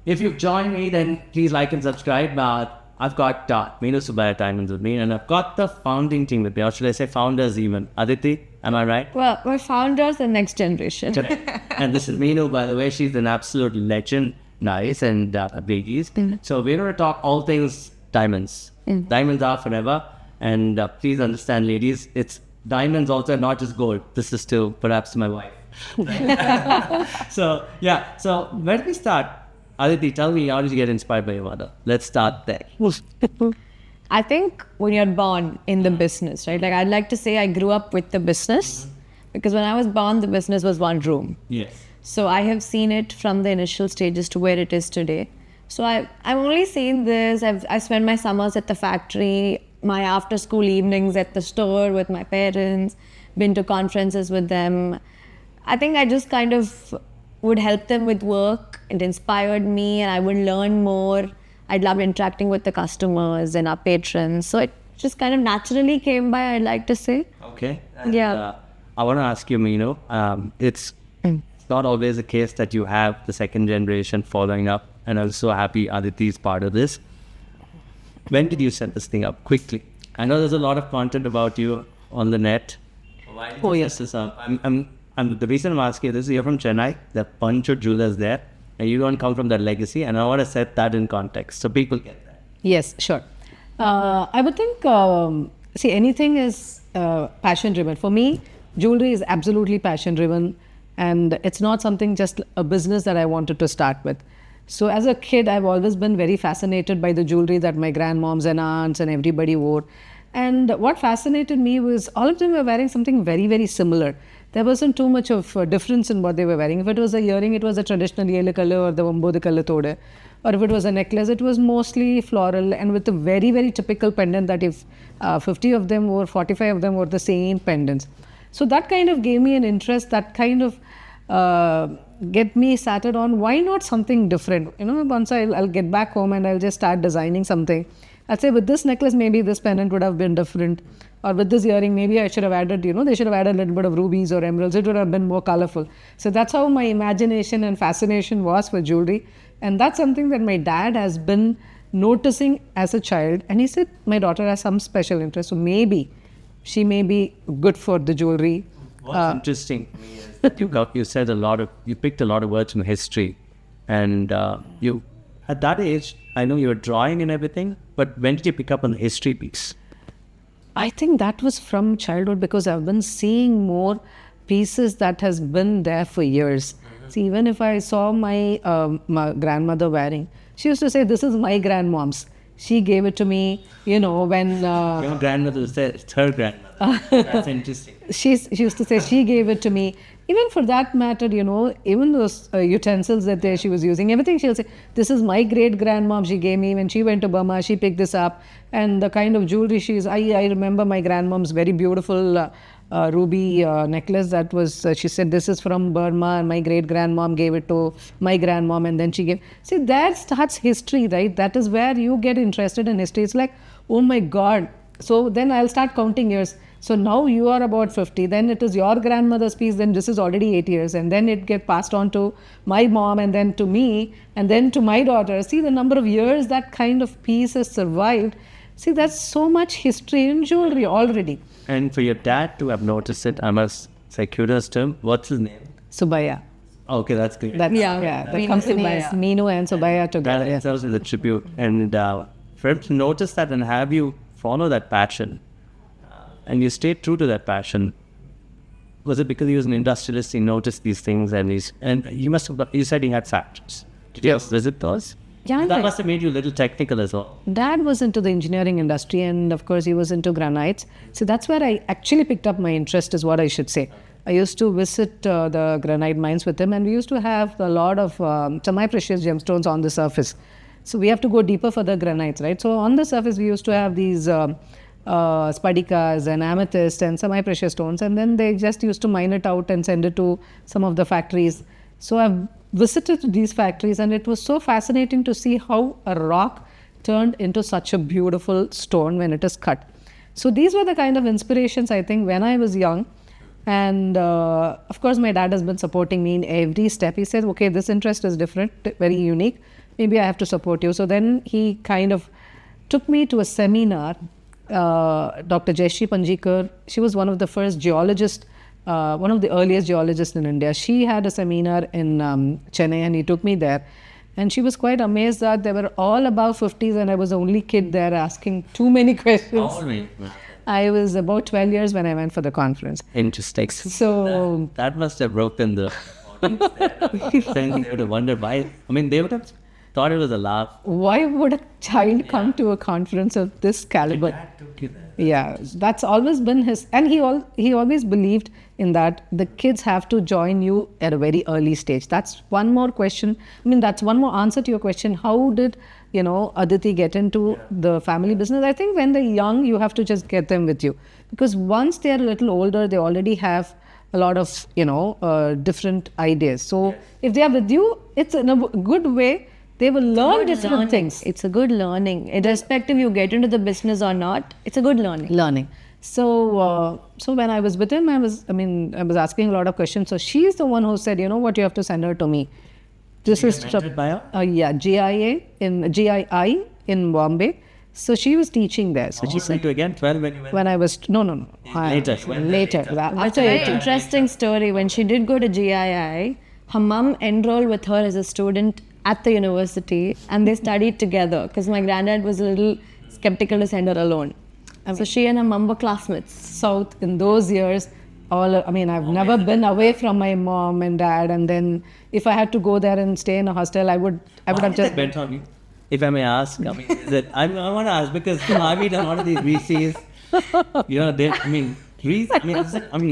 If you've joined me, then please like and subscribe. I've got Meenu Subbiah Diamonds with me, and I've got the founding team with me, or should I say founders even. Adithi, am I right? Well, we're founders and next generation. And this is Meenu, by the way. She's an absolute legend. Nice and ladies. So we're going to talk all things diamonds. Diamonds are forever. And please understand, ladies, it's diamonds also, not just gold. This is to perhaps my wife. So where do we start? Adithi, tell me, how did you get inspired by your mother? Let's start there. I think when you're born in the business, right? Like I'd like to say I grew up with the business because when I was born, the business was one room. Yes. So I have seen it from the initial stages to where it is today. So I've only seen this. I spent my summers at the factory, my after school evenings at the store with my parents, been to conferences with them. I think I just kind of would help them with work. It inspired me and I would learn more. I loved interacting with the customers and our patrons. So it just kind of naturally came by, I'd like to say. Okay. Yeah. I want to ask you, Meenu, it's not always the case that you have the second generation following up, and I'm so happy Adithi is part of this. When did you set this thing up? Quickly. I know there's a lot of content about you on the net. Why did you set this up? The reason I'm asking you this is you're from Chennai, there are a bunch of jewelers there, and you don't come from that legacy, and I want to set that in context so people get that. Yes, sure. I would think, anything is passion-driven. For me, jewelry is absolutely passion-driven, and it's not something just a business that I wanted to start with. So as a kid, I've always been very fascinated by the jewelry that my grandmoms and aunts and everybody wore. And what fascinated me was all of them were wearing something very, very similar. There wasn't too much of a difference in what they were wearing. If it was a earring, it was a traditional yellow color or the vambo color tode. Or if it was a necklace, it was mostly floral and with a very, very typical pendant that if 50 of them or 45 of them were the same pendants. So that kind of gave me an interest, that kind of get me started on why not something different. Once I'll get back home and I'll just start designing something. I'd say with this necklace, maybe this pendant would have been different. Or with this earring, maybe I should have added, they should have added a little bit of rubies or emeralds. It would have been more colorful. So that's how my imagination and fascination was for jewelry. And that's something that my dad has been noticing as a child. And he said, my daughter has some special interest. So maybe she may be good for the jewelry. What's interesting to me is that you picked a lot of words from history. And you, at that age, I know you were drawing and everything, but when did you pick up on the history piece? I think that was from childhood because I've been seeing more pieces that has been there for years. See, even if I saw my grandmother wearing, she used to say, this is my grandmom's. She gave it to me, when... Your grandmother said it's her grandmother. That's interesting. She used to say she gave it to me. Even for that matter, even those utensils that she was using, everything she'll say, this is my great-grandmom she gave me. When she went to Burma, she picked this up. And the kind of jewelry I remember my grandmom's very beautiful ruby necklace that was, she said, this is from Burma and my great-grandmom gave it to my grandmom and then she gave. See, that starts history, right? That is where you get interested in history. It's like, oh my God. So then I'll start counting years. So now you are about 50, then it is your grandmother's piece, then this is already 8 years, and then it gets passed on to my mom, and then to me, and then to my daughter. See the number of years that kind of piece has survived. See, that's so much history in jewelry already. And for your dad to have noticed it, I must say kudos to him. What's his name? Subbiah. Okay, that's great. The company is Meenu and Subbiah together. That itself is a tribute. And for him to notice that and have you follow that passion, and you stayed true to that passion, was it because he was an industrialist, he noticed these things, and you said he had factories. Did you visit those? Yeah, that must have made you a little technical as well. Dad was into the engineering industry and of course he was into granites. So that's where I actually picked up my interest is what I should say. I used to visit the granite mines with him and we used to have a lot of semi-precious gemstones on the surface. So we have to go deeper for the granites, right? So on the surface we used to have these spadikas and amethyst and semi-precious stones, and then they just used to mine it out and send it to some of the factories. So I've visited these factories and it was so fascinating to see how a rock turned into such a beautiful stone when it is cut. So these were the kind of inspirations I think when I was young. And of course my dad has been supporting me in every step. He says, okay, this interest is different, very unique. maybe I have to support you. So then he kind of took me to a seminar. Dr. Jayashree Panjikar, she was one of the first geologists, one of the earliest geologists in India. She had a seminar in Chennai, and he took me there. And she was quite amazed that they were all above 50s and I was the only kid there asking too many questions. I was about 12 years when I went for the conference. Interesting. So that must have broken the audience. Then they would have wondered why. I mean, they would have thought it was a laugh. why would a child come to a conference of this caliber? That took you there. Yeah, that's always been his, and he always believed in that the kids have to join you at a very early stage. That's one more question. I mean, that's one more answer to your question. How did, Adithi get into the family business? I think when they're young, you have to just get them with you. Because once they're a little older, they already have a lot of, different ideas. So if they are with you, it's in a good way. They will learn different things. It's a good learning. Irrespective you get into the business or not, it's a good learning. So when I was with him, I was asking a lot of questions. So she's the one who said, you know what, you have to send her to me. This is GII in Bombay. So she was teaching there. So she said to again 12 when you went. when I was no. Later. Later. It's After a very 18. interesting story. When she did go to GII, her mum enrolled with her as a student at the university and they studied together because my granddad was a little skeptical to send her alone. So she and her mum were classmates. South in those years, I've never been away from my mom and dad, and then if I had to go there and stay in a hostel, I would have just Bent on you. If I may ask, I mean, I want to ask because I meet a lot of these VCs.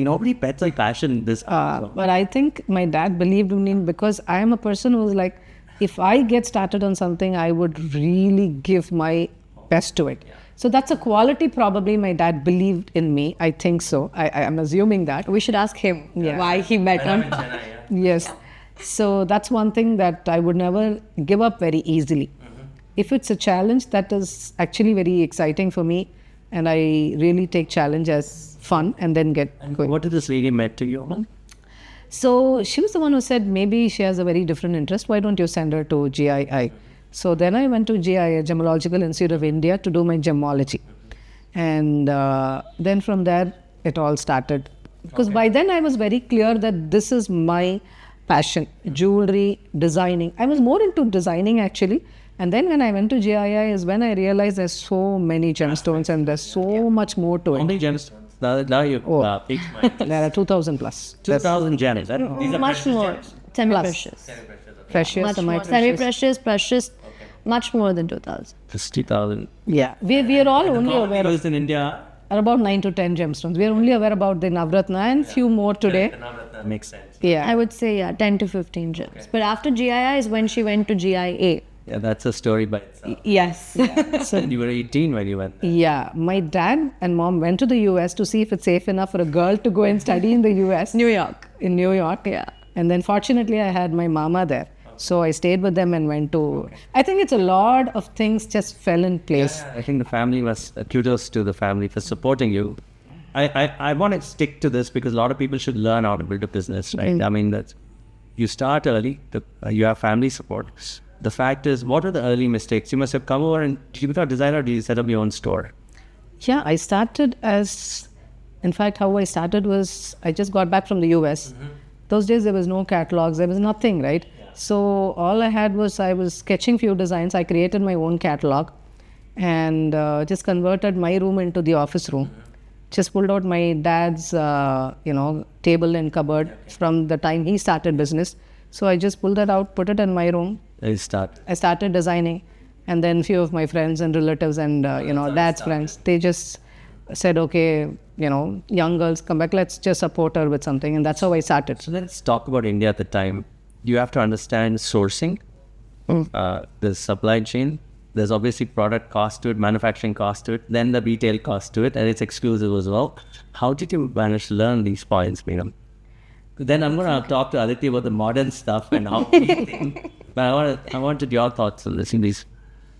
Nobody pets like passion this. But I think my dad believed in me because I am a person who's like, if I get started on something, I would really give my best to it. So that's a quality probably my dad believed in me. I think so. I'm assuming that. We should ask him why he met her. Yes. So that's one thing that I would never give up very easily. If it's a challenge, that is actually very exciting for me. And I really take challenge as fun and then get going. What did this lady met to you? So she was the one who said, maybe she has a very different interest. Why don't you send her to GII? So then I went to GII, Gemological Institute of India, to do my gemology. And then from there, it all started. Because by then I was very clear that this is my passion, jewelry, designing. I was more into designing actually. And then when I went to GII is when I realized there's so many gemstones and there's so much more to How it. many gemstones? Now you piqued my interest. There are 2,000 plus. 2,000 gems. These are Much more. Semi-precious. Precious, Much more. semi-precious. Semi-precious, precious, much more than 2,000. 50,000. Yeah, we are all only aware of in India. are about 9 to 10 gemstones. We are only aware about the Navratna and few more today. That makes sense. Yeah. I would say 10 to 15 gems. But after GII is when she went to GIA. Yeah, that's a story by itself. Yes. And you were 18 when you went there. Yeah, my dad and mom went to the US to see if it's safe enough for a girl to go and study in the US. New York. In New York. Yeah. And then fortunately I had my mama there. So I stayed with them and went to, I think it's a lot of things just fell in place. I think the family was, kudos to the family for supporting you. I want to stick to this because a lot of people should learn how to build a business, right? I mean, that you start early, you have family support. The fact is, what are the early mistakes? You must have come over and did you become a designer or did you set up your own store? Yeah, I started as, in fact, how I started was, I just got back from the US. Those days there was no catalogs, there was nothing, right? So all I had was, I was sketching few designs. I created my own catalog and just converted my room into the office room. Just pulled out my dad's, table and cupboard from the time he started business. So I just pulled that out, put it in my room. I started designing, and then few of my friends and relatives and dad's friends, they just said, okay, young girls come back, let's just support her with something, and that's how I started. So let's talk about India at the time. You have to understand sourcing, the supply chain. There's obviously product cost to it, manufacturing cost to it, then the retail cost to it, and it's exclusive as well. How did you manage to learn these points, Meenu? Then I'm going to talk to Adithi about the modern stuff and how we think. But I wanted your thoughts on this, please.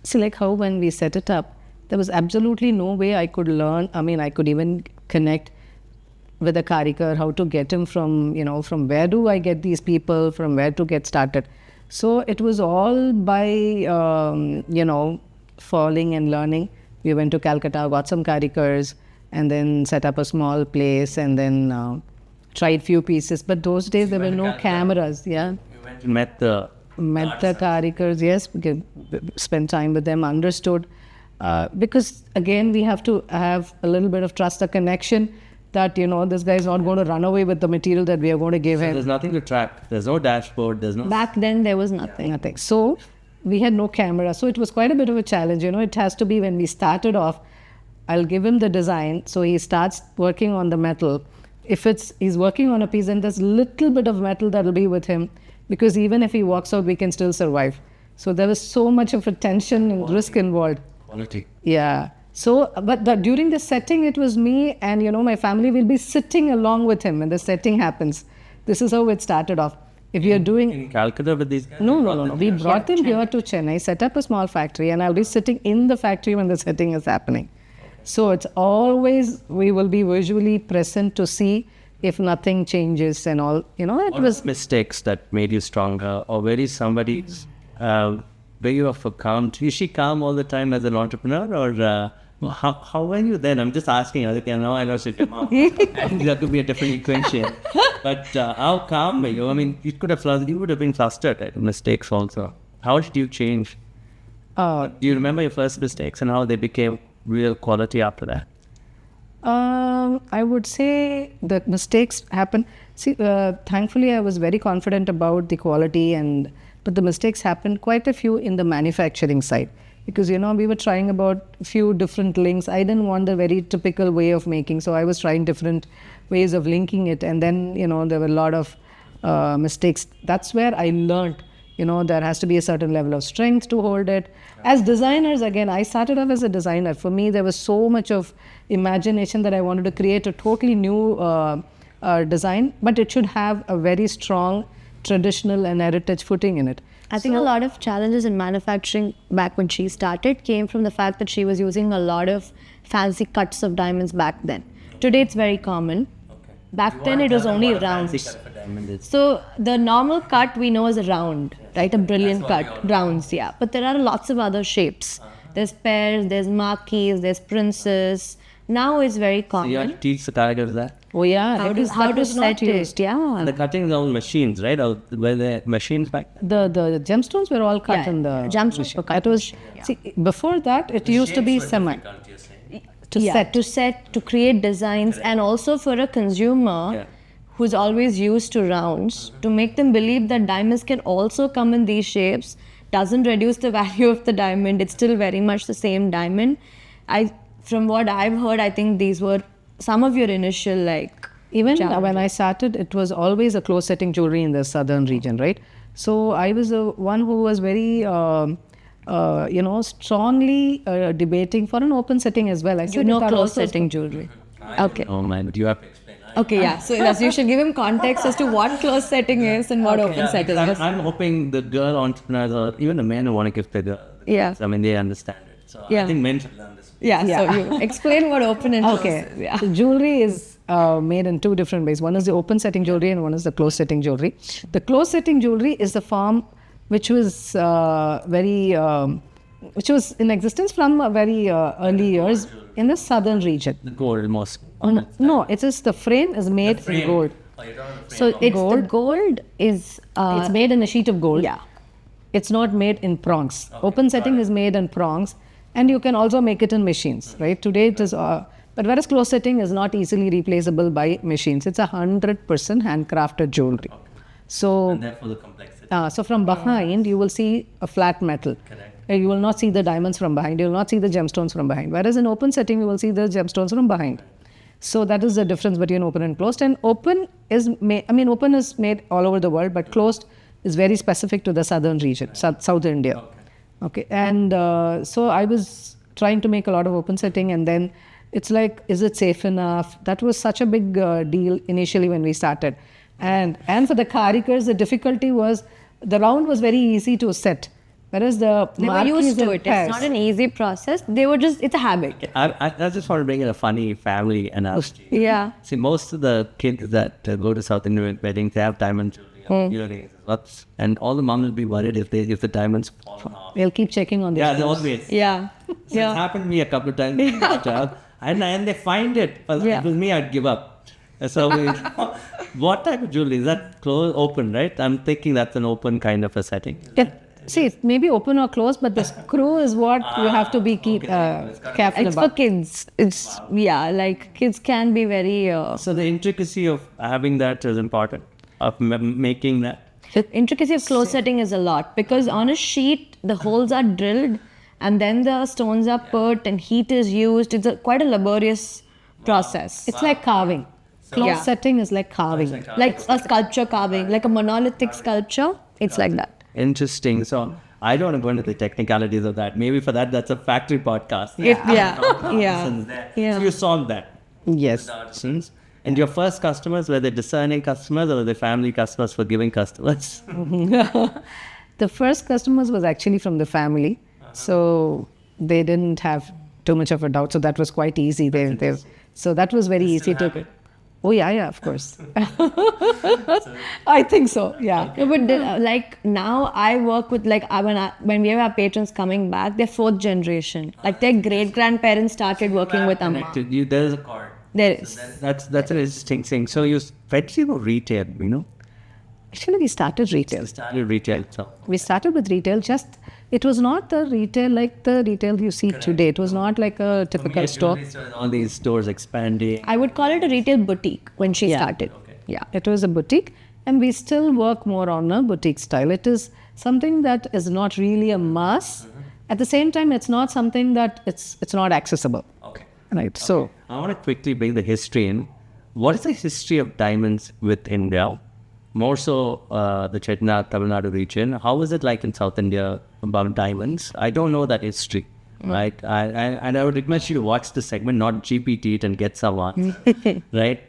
See, like how when we set it up, there was absolutely no way I could learn. I mean, I could even connect with a karikar, how to get him from, from where do I get these people, from where to get started. So it was all by, falling and learning. We went to Calcutta, got some karikars, and then set up a small place, and then tried few pieces. But those days there were no cameras. Yeah. You went and met the karikars, yes, we could spend time with them, understood. Because again, we have to have a little bit of trust, a connection that, this guy is not going to run away with the material that we are going to give him. There's nothing to track. There's no dashboard. There's no... Back then, there was nothing. Nothing. So we had no camera. So it was quite a bit of a challenge. It has to be when we started off, I'll give him the design. So he starts working on the metal. If he's working on a piece, then there's little bit of metal that will be with him, because even if he walks out, we can still survive. So there was so much of a tension and risk involved. Quality. Yeah. So, but during the setting, it was me and, my family will be sitting along with him when the setting happens. This is how it started off. If you're doing... In Calcutta with these guys? No. We brought them here to Chennai, set up a small factory, and I'll be sitting in the factory when the setting is happening. So it's always, we will be visually present to see if nothing changes and all. It was... mistakes that made you stronger, or where is somebody's... were you of a calm... Is she calm all the time as an entrepreneur, or... How were you then? I'm just asking. I know she's your mom. I think that could be a different equation. But how calm were you? I mean, you would have been flustered at mistakes also. How did you change? Do you remember your first mistakes and how they became real quality after that? I would say that mistakes happen. See, thankfully, I was very confident about the quality, but the mistakes happened quite a few in the manufacturing side. Because, we were trying about a few different links. I didn't want the very typical way of making, so I was trying different ways of linking it. And then, there were a lot of mistakes. That's where I learned, there has to be a certain level of strength to hold it. As designers, again, I started off as a designer. For me, there was so much of imagination that I wanted to create a totally new design, but it should have a very strong traditional and heritage footing in it. I think a lot of challenges in manufacturing back when she started came from the fact that she was using a lot of fancy cuts of diamonds back then. Today it's very common. Okay. Back then it was only rounds. So the normal cut we know is a round, right? A brilliant cut, rounds, yeah. But there are lots of other shapes. There's pears, there's marquis, there's princes. Now it's very common. So you have to teach the tigers that? Oh yeah, how to set it, yeah. And the cutting is all machines, right? Or were there machines back then? The gemstones were all cut in the gemstones were cut. It was, see, before that, it used to be semi. To create designs, and also for a consumer who's always used to rounds, to make them believe that diamonds can also come in these shapes, doesn't reduce the value of the diamond. It's still very much the same diamond. From what I've heard, I think these were some of your initial Even challenges. when I started, it was always a close setting jewelry in the southern region, right? So I was the one who was very, strongly debating for an open setting as well. I said, close setting jewelry. Okay. Oh man, but you have to explain. Okay, yeah. So you should give him context as to what close setting is and what open setting is. I'm hoping the girl entrepreneurs or even the men who want to give the girl, I mean, they understand it. So I think men should learn this. So you explain what open and close is. Yeah. So jewelry is made in two different ways. One is the open setting jewelry and one is the close setting jewelry. The close setting jewelry is the form which was which was in existence from very early years in the southern region. The gold most. No, it is the frame is made in gold. So the gold is... it's made in a sheet of gold. Yeah. It's not made in prongs. Open setting is made in prongs, and you can also make it in machines, right? Today it is, but whereas close setting is not easily replaceable by machines. It's 100% handcrafted jewelry. So, and therefore the complexity. So from behind, you will see a flat metal. Correct. You will not see the diamonds from behind. You will not see the gemstones from behind. Whereas in open setting, you will see the gemstones from behind. So that is the difference between open and closed. And open is made, open is made all over the world, but closed is very specific to the southern region, South India. Okay. And so I was trying to make a lot of open setting, and then it's like, is it safe enough? That was such a big deal initially when we started. And for the karikars, the difficulty was the round was very easy to set. Whereas they were used to it. It's not an easy process. They were just, it's a habit. I just want to bring in a funny family analogy. Yeah. See, most of the kids that go to South Indian weddings, they have diamond jewelry earrings. And all the mom will be worried if the diamonds fall off. They'll keep checking on this. Yeah, they always. Yeah. So it's happened to me a couple of times as a child. And they find it. If it was me, I'd give up. So what type of jewelry? Is that closed, open, right? I'm thinking that's an open kind of a setting. Yeah. See, it may be open or closed, but the screw is what you have to be careful It's for about. kids. It's, like kids can be very... So the intricacy of having that is important, of making that. The intricacy of close setting is a lot because on a sheet, the holes are drilled and then the stones are put and heat is used. It's quite a laborious process. It's like carving. Close Yeah. setting is like carving. Like a sculpture carving, like a monolithic sculpture. It's like that. Interesting. So I don't want to go into the technicalities of that. Maybe for that, that's a factory podcast. Yeah. So you solved that. Yes. Artisans. And your first customers, were they discerning customers or were they family customers, forgiving customers? The first customers was actually from the family. So they didn't have too much of a doubt. So that was quite easy. So that was very easy to... Oh, yeah, of course. I think so, yeah. No, but like now I work with when we have our patrons coming back, they're fourth generation. Like their great grandparents started working with Amma. There's a card. There is. That's an interesting thing. So you especially go retail, Actually, we started retail. Started retail. So We started with retail, it was not the retail like the retail you see today. It was not like a typical store. all these stores expanding. I would call it a retail boutique when she Yeah. started. Yeah. It was a boutique, and we still work more on a boutique style. It is something that is not really a mass. At the same time, it's not something that it's not accessible. Okay. Right. So I want to quickly bring the history in. What is the history of diamonds with India? More so the Chettinad, Tamil Nadu region. How is it like in South India about diamonds? I don't know that history, right? And I would request you to watch the segment, not GPT it and get someone, right?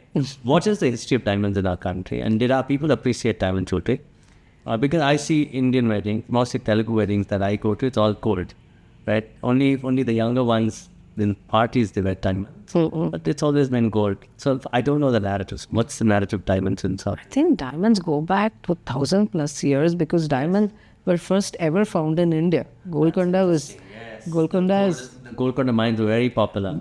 What is the history of diamonds in our country? And did our people appreciate diamond jewelry? Because I see Indian weddings, mostly Telugu weddings that I go to, it's all gold, right? Only the younger ones in parties they wear diamonds. But it's always been gold. So I don't know the narratives. What's the narrative of diamonds in South? I think diamonds go back to 1,000+ years because diamonds were first ever found in India. Golconda is The Golconda mines were very popular.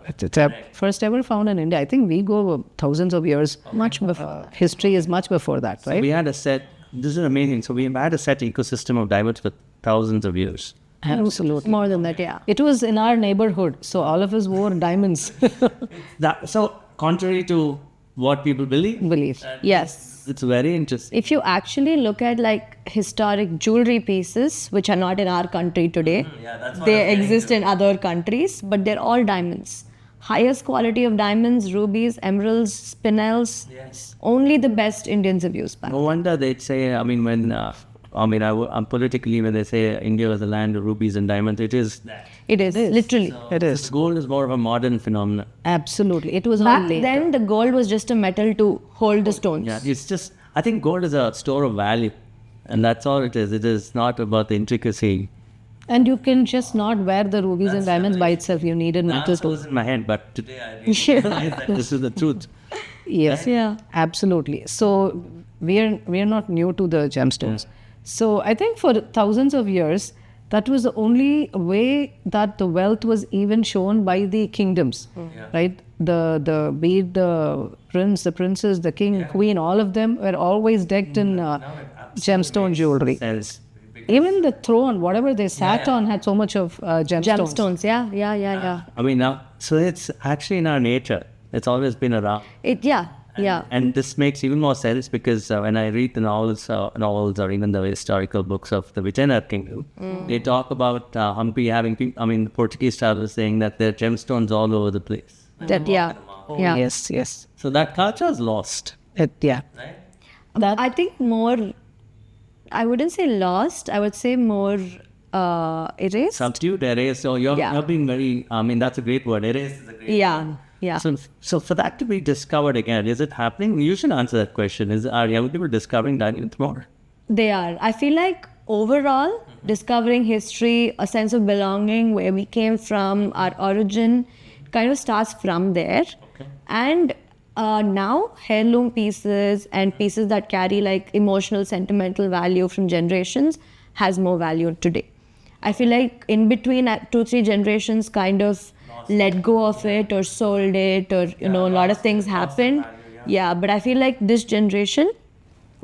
first ever found in India. I think we go thousands of years. Much before. History is much before that, right? We had a set, this is amazing. So we had a set ecosystem of diamonds for thousands of years. Absolutely. More than that, yeah. It was in our neighborhood, so all of us wore diamonds. So contrary to what people believe, Yes. it's very interesting. If you actually look at like historic jewelry pieces, which are not in our country today, they exist in other countries, but they're all diamonds. Highest quality of diamonds, rubies, emeralds, spinels. Yes. Only the best Indians have used back. No wonder they'd say, I'm politically, when they say India is the land of rubies and diamonds, it is that. It is, literally. It is. Gold is more of a modern phenomenon. Absolutely. It was all Back later. then, the gold was just a metal to hold the stones. Yeah, it's just, I think gold is a store of value. And that's all it is. It is not about the intricacy. And you can just not wear the rubies and diamonds by itself. You needed metal That to. was in my head, but today I realize that this is the truth. Yes. Yeah. Absolutely. So we are not new to the gemstones. So I think for thousands of years, that was the only way that the wealth was even shown by the kingdoms, right? The prince, the princess, the king, queen, all of them were always decked in gemstone jewelry. Sense. Even the throne, whatever they sat on, had so much of gemstones. Gemstones, yeah. I mean, now, so it's actually in our nature. It's always been around. Yeah. And this makes even more sense because when I read the novels or even the historical books of the Vijayanagara kingdom, they talk about Hampi having, the Portuguese travelers saying that there are gemstones all over the place. Yeah. Yes. So that culture is lost. Yeah. Right? I think more, I wouldn't say lost, I would say more erased. Substitute, erase. So you're being very, that's a great word. Erase is a great word. Yeah. So for that to be discovered again, is it happening? You should answer that question. Are young people discovering diamonds more? They are. I feel like overall, discovering history, a sense of belonging, where we came from, our origin, kind of starts from there. Okay. And now heirloom pieces and pieces that carry like emotional, sentimental value from generations has more value today. I feel like in between 2-3 generations kind of let go of it or sold it, or a lot of things happened. Yeah, but I feel like this generation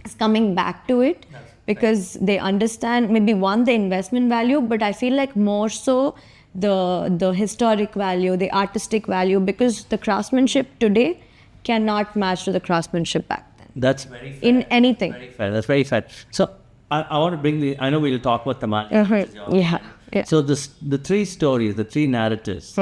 is coming back to it because they understand maybe one, the investment value, but I feel like more so the historic value, the artistic value, because the craftsmanship today cannot match to the craftsmanship back then. That's very fair. In anything. Very fair. That's very fair. So I want to bring I know we'll talk about the market. Yeah. So the 3 stories, the 3 narratives.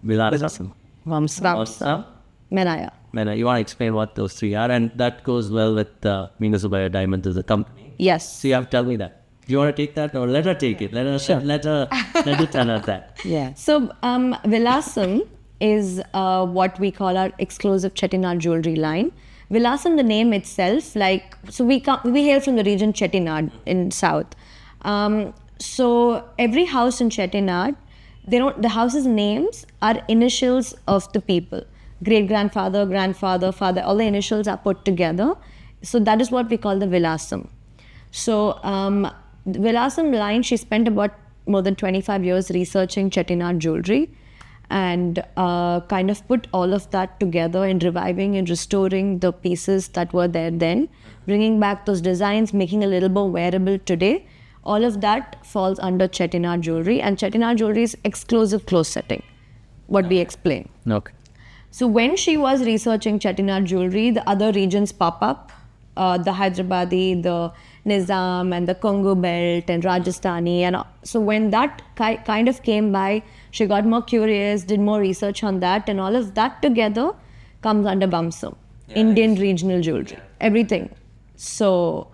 Vilasam, Vamsa, Menaya. Meena, you want to explain what those 3 are? And that goes well with Meenu Subbiah Diamonds as a company. Yes. So you have to tell me that. Do you want to take that, or let her take it? Let her tell us that. Yeah. So Vilasam is what we call our exclusive Chettinad jewelry line. Vilasam, the name itself, we hail from the region Chettinad in south. So every house in Chettinad, the house's names are initials of the people. Great grandfather, grandfather, father, all the initials are put together. So that is what we call the Vilasam. So the Vilasam line, she spent about more than 25 years researching Chettinad jewelry and kind of put all of that together in reviving and restoring the pieces that were there then, bringing back those designs, making a little more wearable today. All of that falls under Chettinad jewelry, and Chettinad jewelry is exclusive close setting, what we explain. Okay. So when she was researching Chettinad jewelry, the other regions pop up, the Hyderabadi, the Nizam and the Congo belt and Rajasthani. And so when that kind of came by, she got more curious, did more research on that, and all of that together comes under Vamsa, Indian regional jewelry, everything. So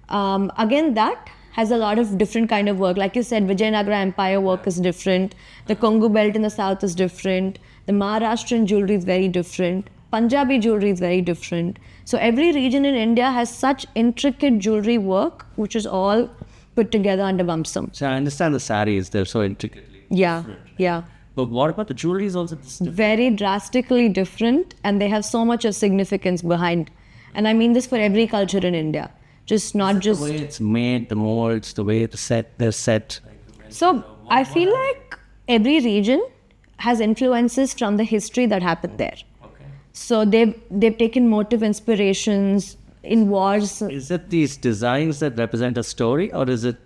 again, that has a lot of different kind of work. Like you said, Vijayanagara Empire work is different. The Congo belt in the south is different. The Maharashtrian jewelry is very different. Punjabi jewelry is very different. So every region in India has such intricate jewelry work, which is all put together under Vamsam. So I understand the saris, they're so intricately different. Yeah. But what about the jewelry is also different? Very drastically different, and they have so much of significance behind. And I mean this for every culture in India. Just not just... The way it's made, the molds, the way they're set. So I feel like every region has influences from the history that happened there. Okay. So they've taken motive inspirations in wars. Is it these designs that represent a story, or is it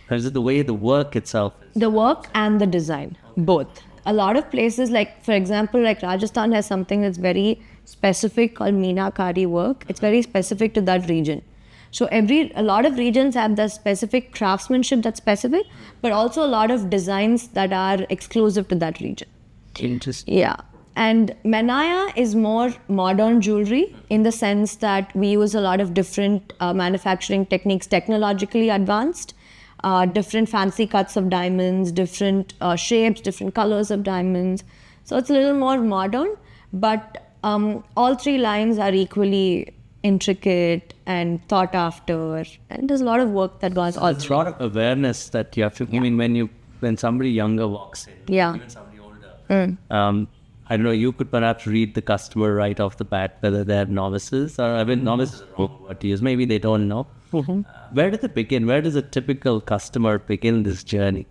the way the work itself is? The work and the design, both. A lot of places, like for example, like Rajasthan has something that's very specific called Meenakari work. It's very specific to that region. So a lot of regions have the specific craftsmanship that's specific, but also a lot of designs that are exclusive to that region. Interesting. Yeah. And Menaya is more modern jewelry in the sense that we use a lot of different manufacturing techniques, technologically advanced, different fancy cuts of diamonds, different shapes, different colors of diamonds. So it's a little more modern, but all 3 lines are equally intricate and thought after, and there's a lot of work that goes all There's a lot of awareness that you have to. I mean, when somebody younger walks in, even somebody older, I don't know. You could perhaps read the customer right off the bat whether they're novices or novices is the wrong word to use. Maybe they don't know. Where did it begin? Where does a typical customer begin this journey?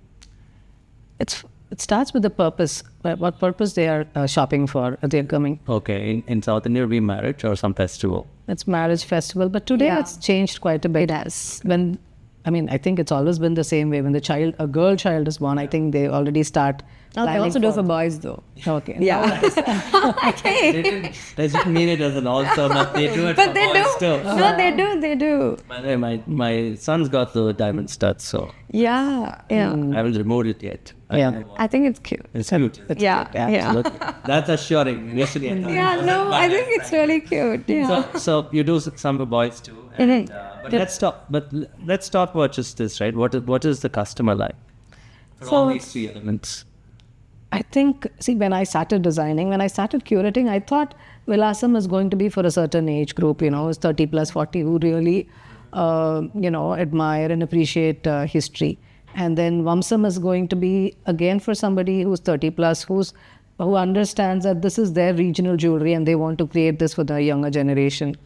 It starts with the purpose. What purpose they are shopping for? They're coming. Okay, in South India, it'll be marriage or some festival. It's marriage festival, but today it's changed quite a bit. It has. I think it's always been the same way. When a girl child is born, I think they already start. They also do for boys though. Okay. Yeah. They didn't mean it as an also, but they do it for boys too. No, they do. By the way, my son's got the diamond studs, so Yeah. I haven't removed it yet. I think it's cute. It's cute. Yeah. Absolutely. That's assuring. Initially, I thought it Yeah, was no, like I think it's really cute. Yeah. So you do some for boys too. And, but let's talk. But let's talk about just this, right? What is the customer like for all these 3 elements? I think, when I started designing, when I started curating, I thought Vilasam is going to be for a certain age group, it's 30 plus 40 who really, admire and appreciate history. And then Vamsam is going to be, again, for somebody who's 30 plus, who's who understands that this is their regional jewelry and they want to create this for the younger generation.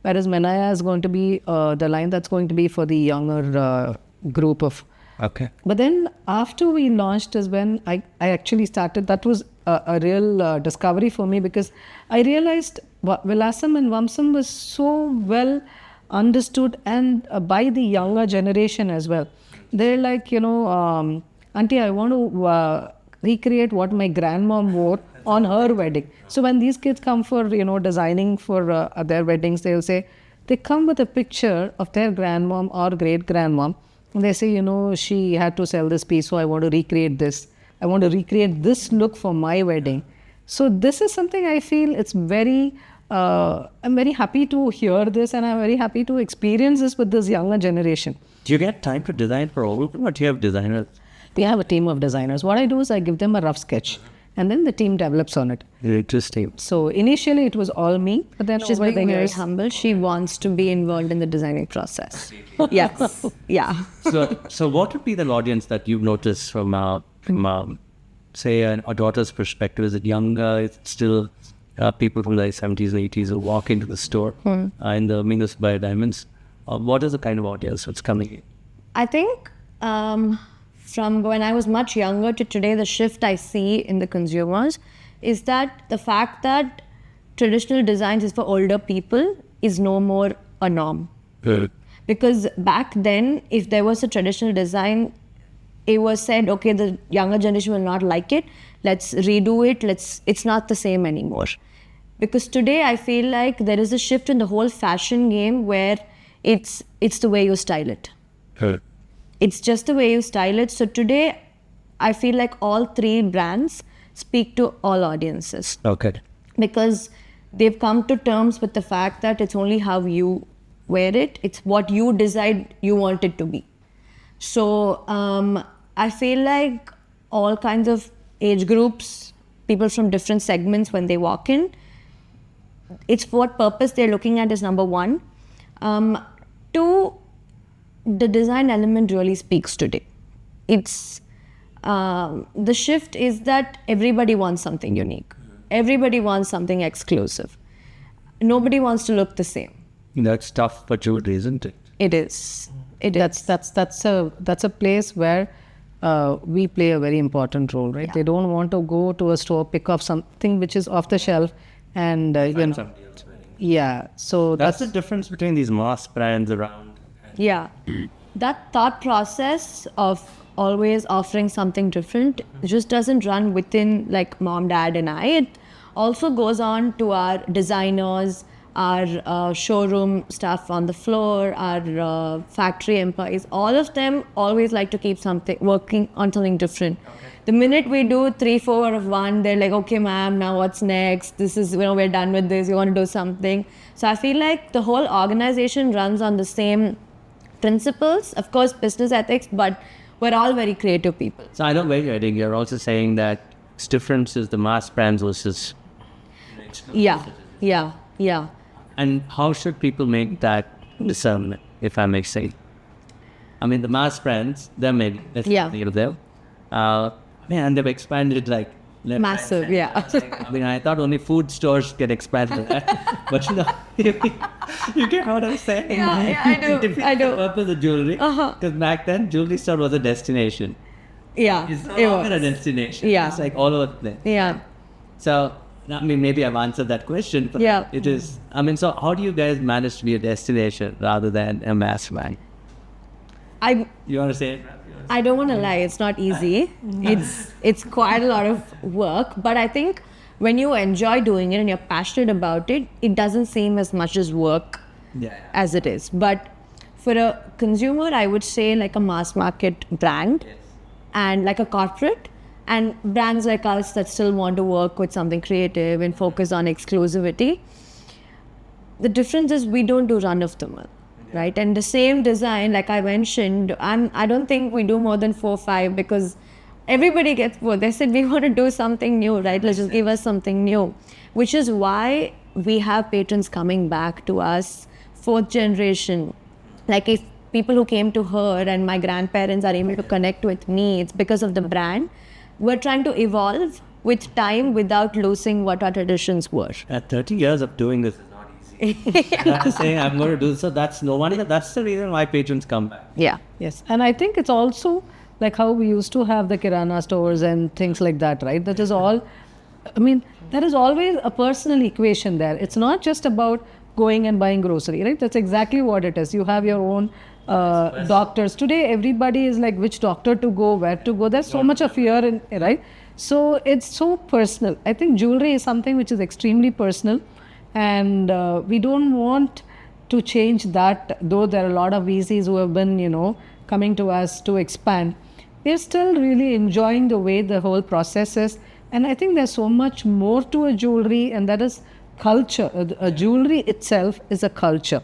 Whereas Menaya is going to be the line that's going to be for the younger group of. Okay. But then after we launched is when I actually started, that was a real discovery for me, because I realized Vilasam and Vamsam was so well understood and by the younger generation as well. They're like, Auntie, I want to recreate what my grandmom wore on her wedding. So when these kids come for, designing for their weddings, they'll say, they come with a picture of their grandmom or great-grandmom. And they say, she had to sell this piece, so I want to recreate this. I want to recreate this look for my wedding. So this is something I feel it's very, I'm very happy to hear this, and I'm very happy to experience this with this younger generation. Do you get time to design for all of them, or do you have designers? We have a team of designers. What I do is I give them a rough sketch, and then the team develops on it. Interesting. So initially it was all me, but then She's over the being very years, humble. She wants to be involved in the designing process. Yes. Yeah. So what would be the audience that you've noticed from say, a daughter's perspective? Is it younger? Is it still people from the 70s and 80s who walk into the store in the Meenu Subbiah Diamonds? What is the kind of audience that's coming in? I think from when I was much younger to today, the shift I see in the consumers is that the fact that traditional designs is for older people is no more a norm. Because back then, if there was a traditional design, it was said, okay, the younger generation will not like it. Let's redo it. It's not the same anymore. Because today I feel like there is a shift in the whole fashion game where it's the way you style it. It's just the way you style it. So today I feel like all three brands speak to all audiences. Okay. Because they've come to terms with the fact that it's only how you wear it. It's what you decide you want it to be. So I feel like all kinds of age groups, people from different segments, when they walk in, it's what purpose they're looking at is number one. Two, the design element really speaks today. It's the shift is that everybody wants something unique. Everybody wants something exclusive. Nobody wants to look the same. That's tough for jewelry, isn't it? It is. It is. that's a place where we play a very important role, right? Yeah. They don't want to go to a store, pick up something which is off the shelf, and yeah. So That's the difference between these mass brands around. Yeah. That thought process of always offering something different just doesn't run within like mom, dad, and I. It also goes on to our designers, our showroom staff on the floor, our factory employees. All of them always like to keep working on something different. Okay. The minute we do 3-4 of one, they're like, okay, ma'am, now what's next? This is, we're done with this. You want to do something. So I feel like the whole organization runs on the same principles, of course, business ethics, but we're all very creative people. So I know where you're heading. You're also saying that its difference is the mass brands versus. Yeah. And how should people make that discernment, if I may say? I mean, the mass brands, they're many. Let's think of them. Man, they've expanded like massive, yeah. I mean, I thought only food stores get expanded, but you get what I'm saying? Yeah, I do. The purpose of jewelry, because back then, jewelry store was a destination. Yeah, It's no longer a destination. Yeah. It's like all over the place. Yeah. So, I mean, maybe I've answered that question, but Yeah. it is. I mean, so how do you guys manage to be a destination rather than a mass brand? You want to say it? I don't want to lie, it's not easy. It's quite a lot of work, but I think when you enjoy doing it and you're passionate about it, it doesn't seem as much as work as it is. But for a consumer, I would say like a mass market brand and like a corporate, and brands like us that still want to work with something creative and focus on exclusivity. The difference is we don't do run of the mill. Right, and the same design, like I mentioned, I don't think we do more than 4 or 5 because everybody gets bored. They said we want to do something new, right? Let's just give us something new, which is why we have patrons coming back to us, 4th generation. Like if people who came to her and my grandparents are able to connect with me, it's because of the brand. We're trying to evolve with time without losing what our traditions were. At 30 years of doing this is not easy. I have to say, I'm going to do this. So that's no wonder. That's the reason why patrons come back. Yeah. Yes, and I think it's also like how we used to have the kirana stores and things like that, right? That is all, I mean, there is always a personal equation there. It's not just about going and buying grocery, right? That's exactly what it is. You have your own doctors. Today, everybody is like, which doctor to go, where to go. There's so much of fear, right? So it's so personal. I think jewelry is something which is extremely personal, and we don't want to change that, though there are a lot of VCs who have been, coming to us to expand. We're still really enjoying the way the whole process is. And I think there's so much more to a jewelry, and that is culture. A jewelry itself is a culture.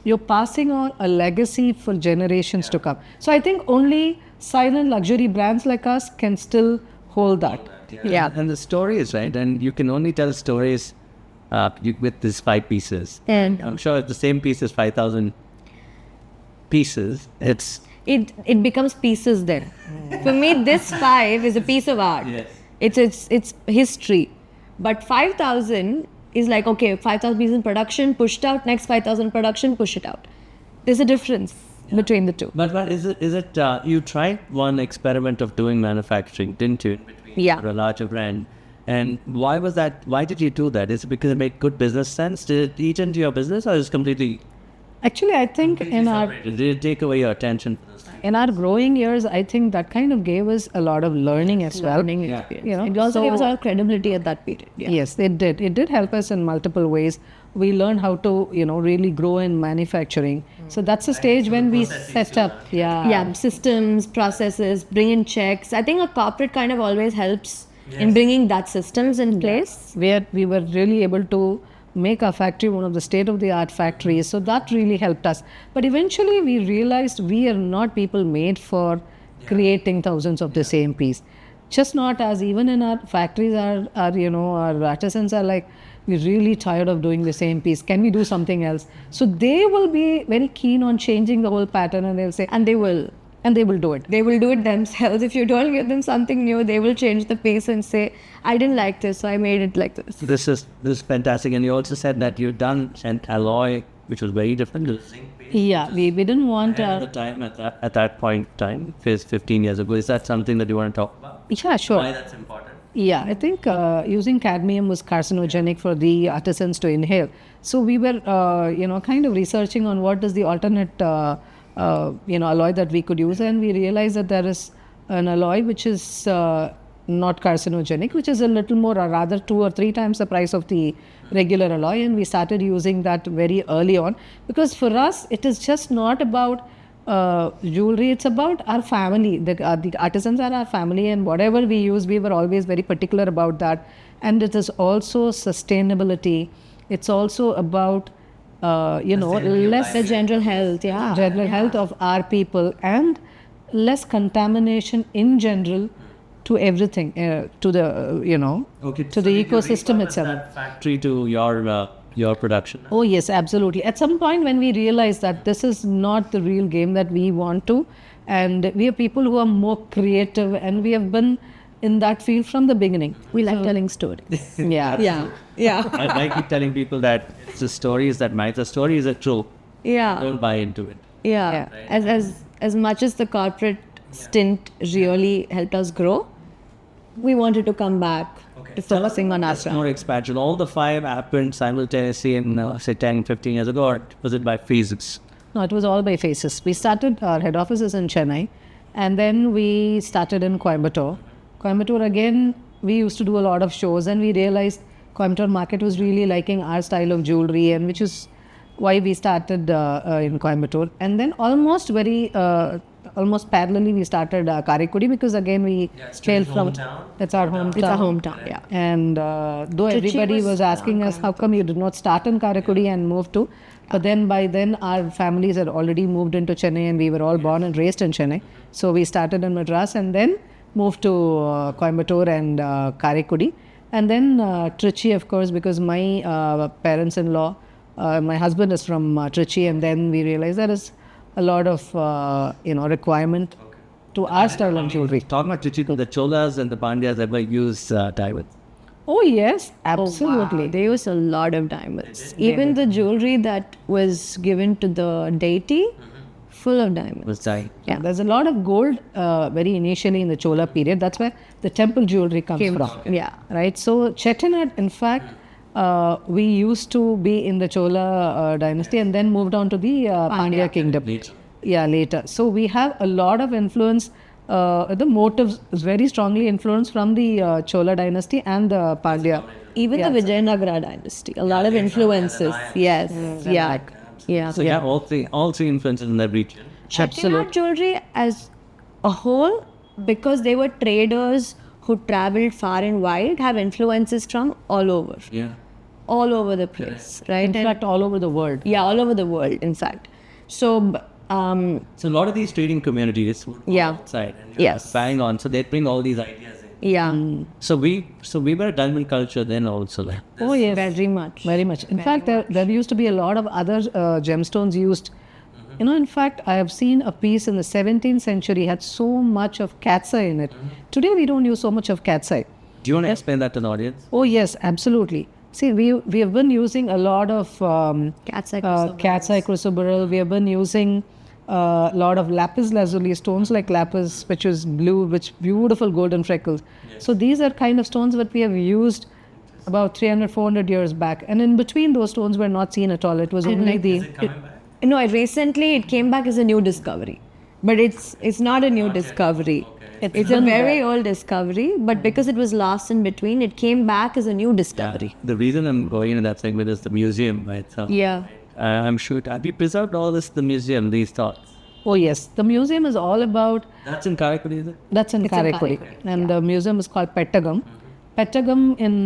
You're passing on a legacy for generations to come. So I think only silent luxury brands like us can still hold that. Yeah. And the stories, right? And you can only tell stories with these 5 pieces. And I'm sure if the same piece is 5,000 pieces, it becomes pieces then. For me, this 5 is a piece of art. Yes. It's history. But 5,000 is like, okay, 5,000 pieces in production, pushed out, next 5,000 production, push it out. There's a difference between the two. But is it you tried one experiment of doing manufacturing, didn't you? In between Yeah. for a larger brand. And why was that? Why did you do that? Is it because it made good business sense? Did it eat into your business, or is it completely Actually, I think separated? Did it take away your attention? in our growing years, I think that kind of gave us a lot of learning as well. Learning Yeah. experience. It also gave us a lot of credibility at that period. Yeah. Yes, it did. It did help us in multiple ways. We learned how to, really grow in manufacturing. So that's a stage when we set up. Yeah, systems, processes, bring in checks. I think a corporate kind of always helps in bringing that systems in place. Where we were really able to make our factory one of the state-of-the-art factories. So that really helped us. But eventually we realized we are not people made for creating thousands of the same piece. Just not as even in our factories, our artisans are like, we're really tired of doing the same piece. Can we do something else? So they will be very keen on changing the whole pattern, and they'll say, And they will. and they will do it. They will do it themselves. If you don't give them something new, they will change the pace and say, I didn't like this, so I made it like this. This is fantastic. And you also said that you've done an alloy which was very different. The zinc base. Yeah, we didn't want At the time, at that point in time, 15 years ago, is that something that you want to talk about? yeah, sure. Why that's important? Yeah, I think using cadmium was carcinogenic for the artisans to inhale. So we were, kind of researching on what is the alternate, alloy that we could use, and we realized that there is an alloy which is not carcinogenic, which is a little more, or rather 2 or 3 times the price of the regular alloy, and we started using that very early on, because for us it is just not about jewelry, it's about our family. The artisans are our family, and whatever we use, we were always very particular about that. And it is also sustainability. It's also about less The general health, yeah. general health of our people, and less contamination in general to everything, to the to the ecosystem itself. That factory to your production. Oh yes, absolutely. At some point when we realized that this is not the real game that we want to, and we are people who are more creative, and we have been in that field from the beginning. We like telling stories. Yeah. Yeah. I keep telling people that it's the stories that matter. The stories are true. Yeah. Don't buy into it. Yeah. As much as the corporate stint really helped us grow, we wanted to come back to focusing on us. More expansion. All the 5 happened simultaneously in, say, 10, 15 years ago, or was it by phases? No, it was all by phases. We started, our head office is in Chennai, and then we started in Coimbatore. Coimbatore, again, we used to do a lot of shows, and we realized Coimbatore market was really liking our style of jewelry, and which is why we started in Coimbatore. And then almost parallelly we started Karaikudi, because again we hail from, that's our hometown. It's our hometown, yeah. And though everybody was asking us, how come you did not start in Karaikudi and move to, but then by then our families had already moved into Chennai, and we were all born and raised in Chennai. So we started in Madras and then moved to Coimbatore and Karaikudi. And then Trichy, of course, because my parents-in-law, my husband is from Trichy, and then we realized there is a lot of requirement to our style of jewelry. Talking about Chichi, the Cholas and the Pandyas ever use diamonds. Oh yes, absolutely. They use a lot of diamonds. Even the jewelry that was given to the deity, full of diamonds. Was diamond. Yeah. There's a lot of gold very initially in the Chola period. That's where the temple jewelry comes from. Yeah. Right. So Chettinad, in fact, we used to be in the Chola dynasty and then moved on to the Pandya kingdom. Later. Yeah, later. So we have a lot of influence. The motives is very strongly influenced from the Chola dynasty and the Pandya. Even the Vijayanagara dynasty, a lot of influences. Yes. Yeah. Yeah. So yeah, all three influences in that region. Chettinad jewelry as a whole, because they were traders who traveled far and wide, have influences from all over. Yeah. All over the place, right? In fact, all over the world. Yeah, all over the world, in fact. So, So a lot of these trading communities would go Yeah. outside and Yes. bang on. So they bring all these ideas in. yeah. So we were a diamond culture then also. Like Oh yes, Very much. very much. In fact, there used to be a lot of other gemstones used. You know, in fact, I have seen a piece in the 17th century had so much of cat's eye in it. Today, we don't use so much of cat's eye. do you want to explain that to the audience? Oh yes, absolutely. See, we have been using a lot of Cat's eye cat's eye chrysoberyl. We have been using a lot of lapis lazuli stones like lapis, which is blue, which beautiful golden freckles. So these are kind of stones that we have used about 300, 400 years back. And in between those stones were not seen at all. It was only the... No, recently it came back as a new discovery. But it's not a new discovery. It's a very old discovery, but because it was lost in between, it came back as a new discovery. The reason I'm going into that segment is the museum, right? So Yeah. I'm sure have you preserved all this in the museum, these thoughts? Oh yes, the museum is all about... That's in Karaikudi, is it? That's in Karaikudi. And the museum is called Pettagam. Pettagam in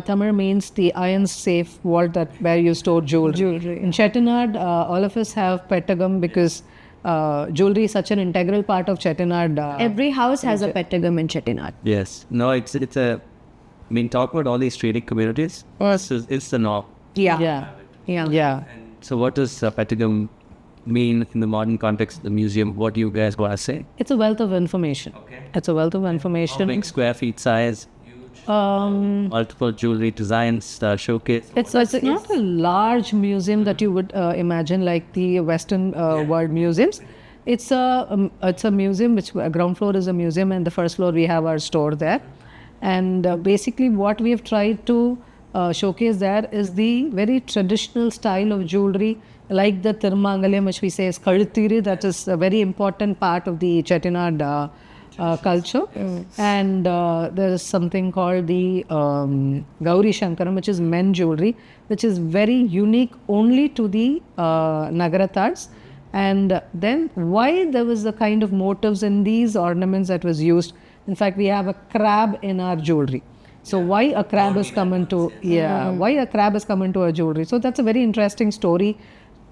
Tamil means the iron safe vault where you store jewelry. In Chettinad, all of us have Pettagam because jewelry is such an integral part of Chettinad. Every house has a Pettagam in Chettinad. Yes. No, it's a. I mean, talk about all these trading communities. It's the norm. Yeah. Yeah. So, what does Pettagam mean in the modern context of the museum? What do you guys want to say? It's a wealth of information. Okay. It's a wealth of information. Big square feet size, multiple jewelry designs, showcase. It's not a large museum that you would imagine like the Western world museums. It's a museum which ground floor is a museum and the first floor we have our store there. And basically what we have tried to showcase there is the very traditional style of jewelry like the Tirmangalyam, which we say is Kalutiri. That is a very important part of the Chettinad culture. And there is something called the Gauri Shankaram, which is men jewelry, which is very unique only to the Nagaratars. And then why there was the kind of motives in these ornaments that was used. In fact, we have a crab in our jewelry. So why a crab has come into why a crab has come into our jewelry. So that's a very interesting story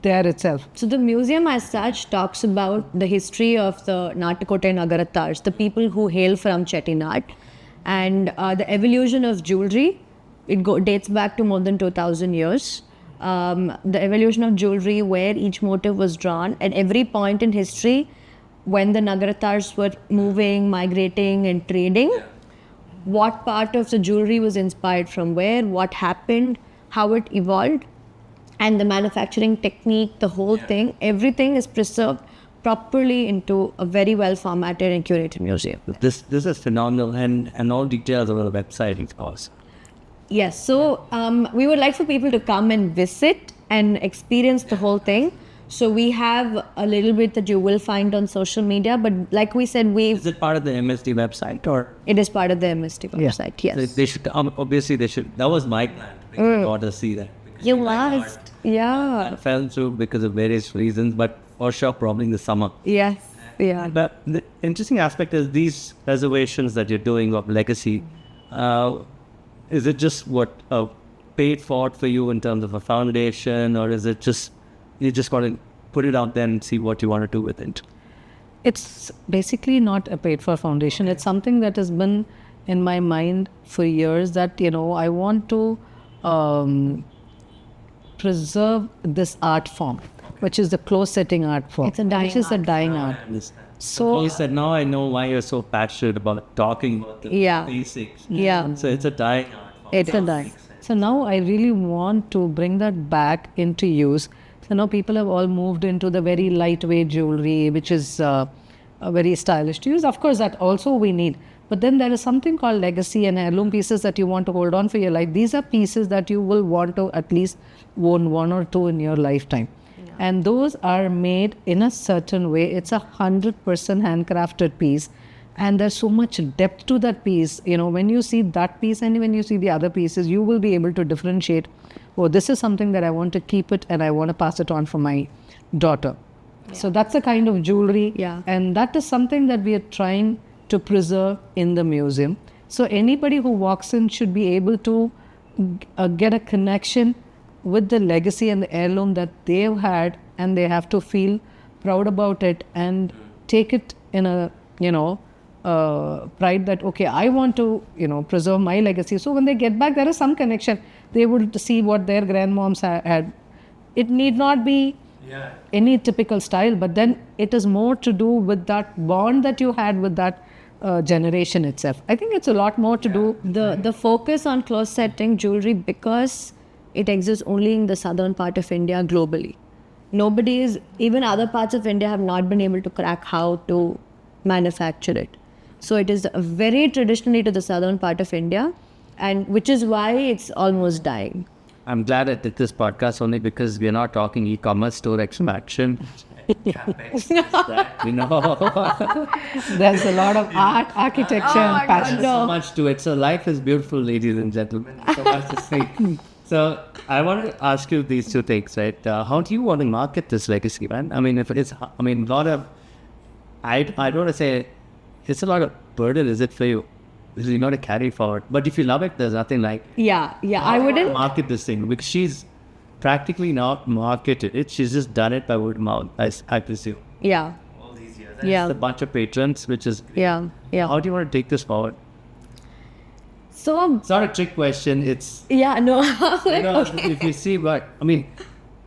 there itself. So the museum as such talks about the history of the Nattakotai Nagaratars, the people who hail from Chettinad, and the evolution of jewelry. It dates back to more than 2,000 years. The evolution of jewelry, where each motive was drawn at every point in history when the Nagaratars were moving, migrating and trading. What part of the jewelry was inspired from where, what happened, how it evolved, and the manufacturing technique, the whole thing, everything is preserved properly into a very well formatted and curated museum. This is phenomenal, and all details are on the website, of course. Yes, so we would like for people to come and visit and experience the whole thing. So we have a little bit that you will find on social media, but like we said, Is it part of the MSD website or? it is part of the MST website, yes. They should obviously they should. That was my plan to bring my daughter to see that. You must, yeah. I fell through because of various reasons, but for sure probably in the summer. Yes, yeah. But the interesting aspect is these reservations that you're doing of legacy. Is it just paid for you in terms of a foundation, or is it just you just got to put it out there and see what you want to do with it? It's basically not a paid for foundation. It's something that has been in my mind for years that, I want to preserve this art form, which is the close setting art form. It's a dying which is a art dying art. So You said, now I know why you're so passionate about talking about the Yeah. basics. Yeah. So it's a dying art form. It's a die. So now I really want to bring that back into use. So now people have all moved into the very lightweight jewelry, which is very stylish to use. Of course, that also we need. But then there is something called legacy and heirloom pieces that you want to hold on for your life. These are pieces that you will want to at least own one or two in your lifetime. And those are made in a certain way. It's 100% handcrafted piece. And there's so much depth to that piece. You know, when you see that piece and when you see the other pieces, you will be able to differentiate, oh, this is something that I want to keep it and I want to pass it on for my daughter. So that's the kind of jewelry. Yeah. And that is something that we are trying to preserve in the museum. So anybody who walks in should be able to get a connection with the legacy and the heirloom that they've had, and they have to feel proud about it and take it in a, pride that, okay, I want to, preserve my legacy. So when they get back, there is some connection. They would see what their grandmoms had. It need not be any typical style, but then it is more to do with that bond that you had with that generation itself. I think it's a lot more to do. The focus on close setting jewelry, because it exists only in the southern part of India globally. Even other parts of India have not been able to crack how to manufacture it. So it is very traditionally to the southern part of India, and which is why it's almost dying. I'm glad I did this podcast only because we're not talking e-commerce store expansion. CapEx, There's a lot of art, architecture, and passion. so much to it. So life is beautiful, ladies and gentlemen. So much to say. So I want to ask you these two things, right? How do you want to market this legacy, man? I mean, a lot of, I don't want to say, it's a lot of burden, is it for you? Because you got to carry forward. But if you love it, there's nothing like. Yeah. I wouldn't. Market this thing because she's practically not marketed it. She's just done it by word of mouth, I presume. Yeah. All these years. Yeah. It's a bunch of patrons, which is. Yeah. How do you want to take this forward? So It's not a trick question. It's. yeah, no. If you see, but I mean,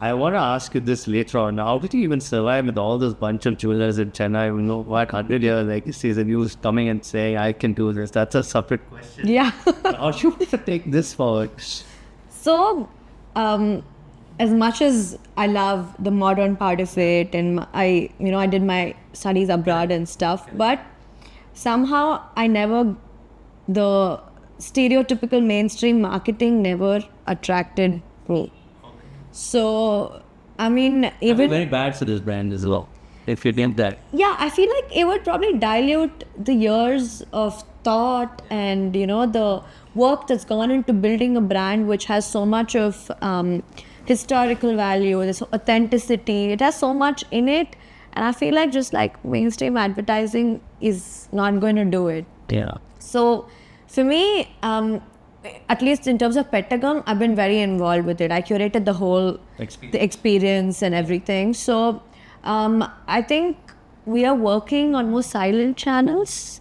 I want to ask you this later on. How did you even survive with all this bunch of jewelers in Chennai? You know, what 100-year legacies and you coming and saying, I can do this? That's a separate question. Yeah. How should we take this forward? So, as much as I love the modern part of it, and I did my studies abroad and stuff, but somehow the stereotypical mainstream marketing never attracted me. So, I mean, I'd be even very bad for this brand as well. If you did that. yeah, I feel like it would probably dilute the years of thought and the work that's gone into building a brand which has so much of historical value, this authenticity. It has so much in it, and I feel like just like mainstream advertising is not going to do it. Yeah. So for me, at least in terms of Pentagon, I've been very involved with it. I curated the whole the experience and everything. So I think we are working on more silent channels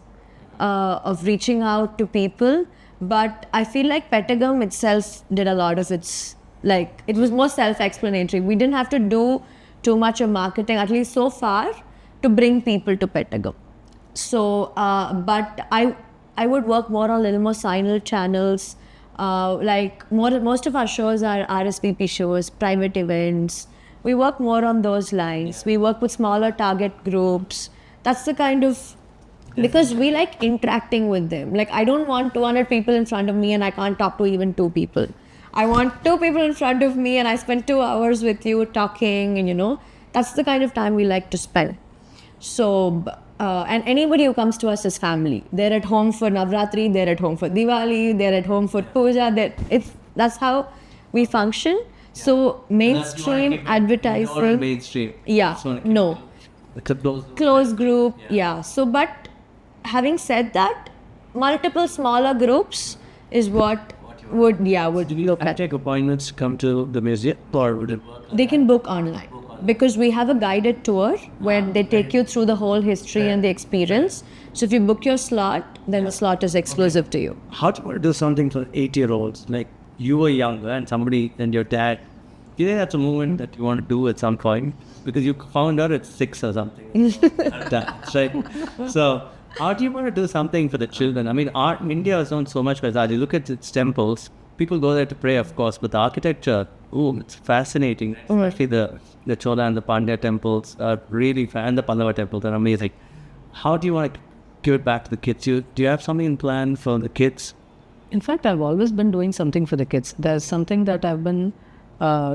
of reaching out to people. But I feel like Pentagon itself did a lot of its, like, it was more self-explanatory. We didn't have to do too much of marketing, at least so far, to bring people to Pentagon. So, but I would work more on a little more silent channels. Most of our shows are RSVP shows, private events. We work more on those lines. We work with smaller target groups. That's the kind of, because we like interacting with them. Like, I don't want 200 people in front of me and I can't talk to even 2 people. I want 2 people in front of me and I spend 2 hours with you talking, and that's the kind of time we like to spend. So, and anybody who comes to us is family. They're at home for Navratri, they're at home for Diwali, they're at home for Puja. That's how we function. So mainstream advertising. Mainstream. Yeah, no. It's a Close group, yeah. So, but having said that, multiple smaller groups is what would look I at. take appointments to come to the museum, or would it work? They can book online because we have a guided tour where they take you through the whole history and the experience. So if you book your slot, then the slot is exclusive to you. How do you do something for 8-year-olds? Like, you were younger and somebody and your dad you think that's a movement that you want to do at some point? Because you found out at 6 or something. That's right. So, how do you want to do something for the children? I mean, art in India is known so much for that. You look at its temples, people go there to pray, of course, but the architecture, it's fascinating. Especially the Chola and the Pandya temples are really, and the Pallava temples are amazing. How do you want to give it back to the kids? Do you have something in plan for the kids? In fact, I've always been doing something for the kids. There's something that I've been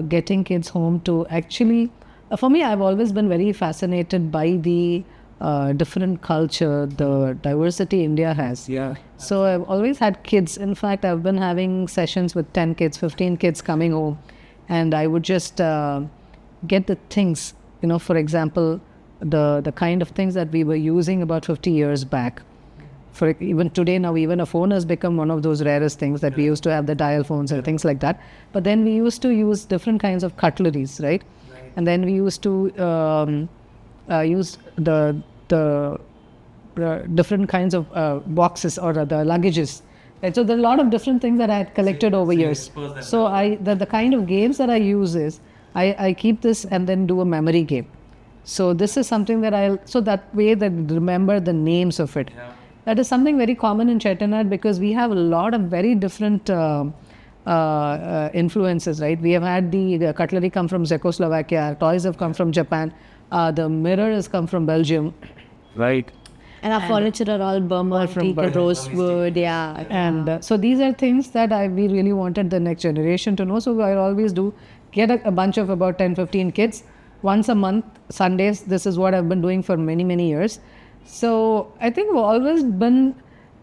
getting kids home to actually. For me, I've always been very fascinated by the different culture, the diversity India has. Yeah. So I've always had kids. In fact, I've been having sessions with 10 kids, 15 kids coming home. And I would just get the things, for example, the kind of things that we were using about 50 years back. For even today now, even a phone has become one of those rarest things that we used to have, the dial phones and things like that. But then we used to use different kinds of cutleries, right? And then we used to use the different kinds of boxes or the luggages. Right? So there are a lot of different things that I had collected over years. So the kind of games that I use is I keep this and then do a memory game. So this is something that so that way that remember the names of it. Yeah. That is something very common in Chettinad because we have a lot of very different influences, right? We have had the cutlery come from Czechoslovakia, toys have come from Japan, the mirror has come from Belgium. Right. And our furniture are all Burma, teak, rosewood, yeah. And so these are things that we really wanted the next generation to know. So I always do get a bunch of about 10, 15 kids. Once a month, Sundays, this is what I've been doing for many, many years. So I think I've always been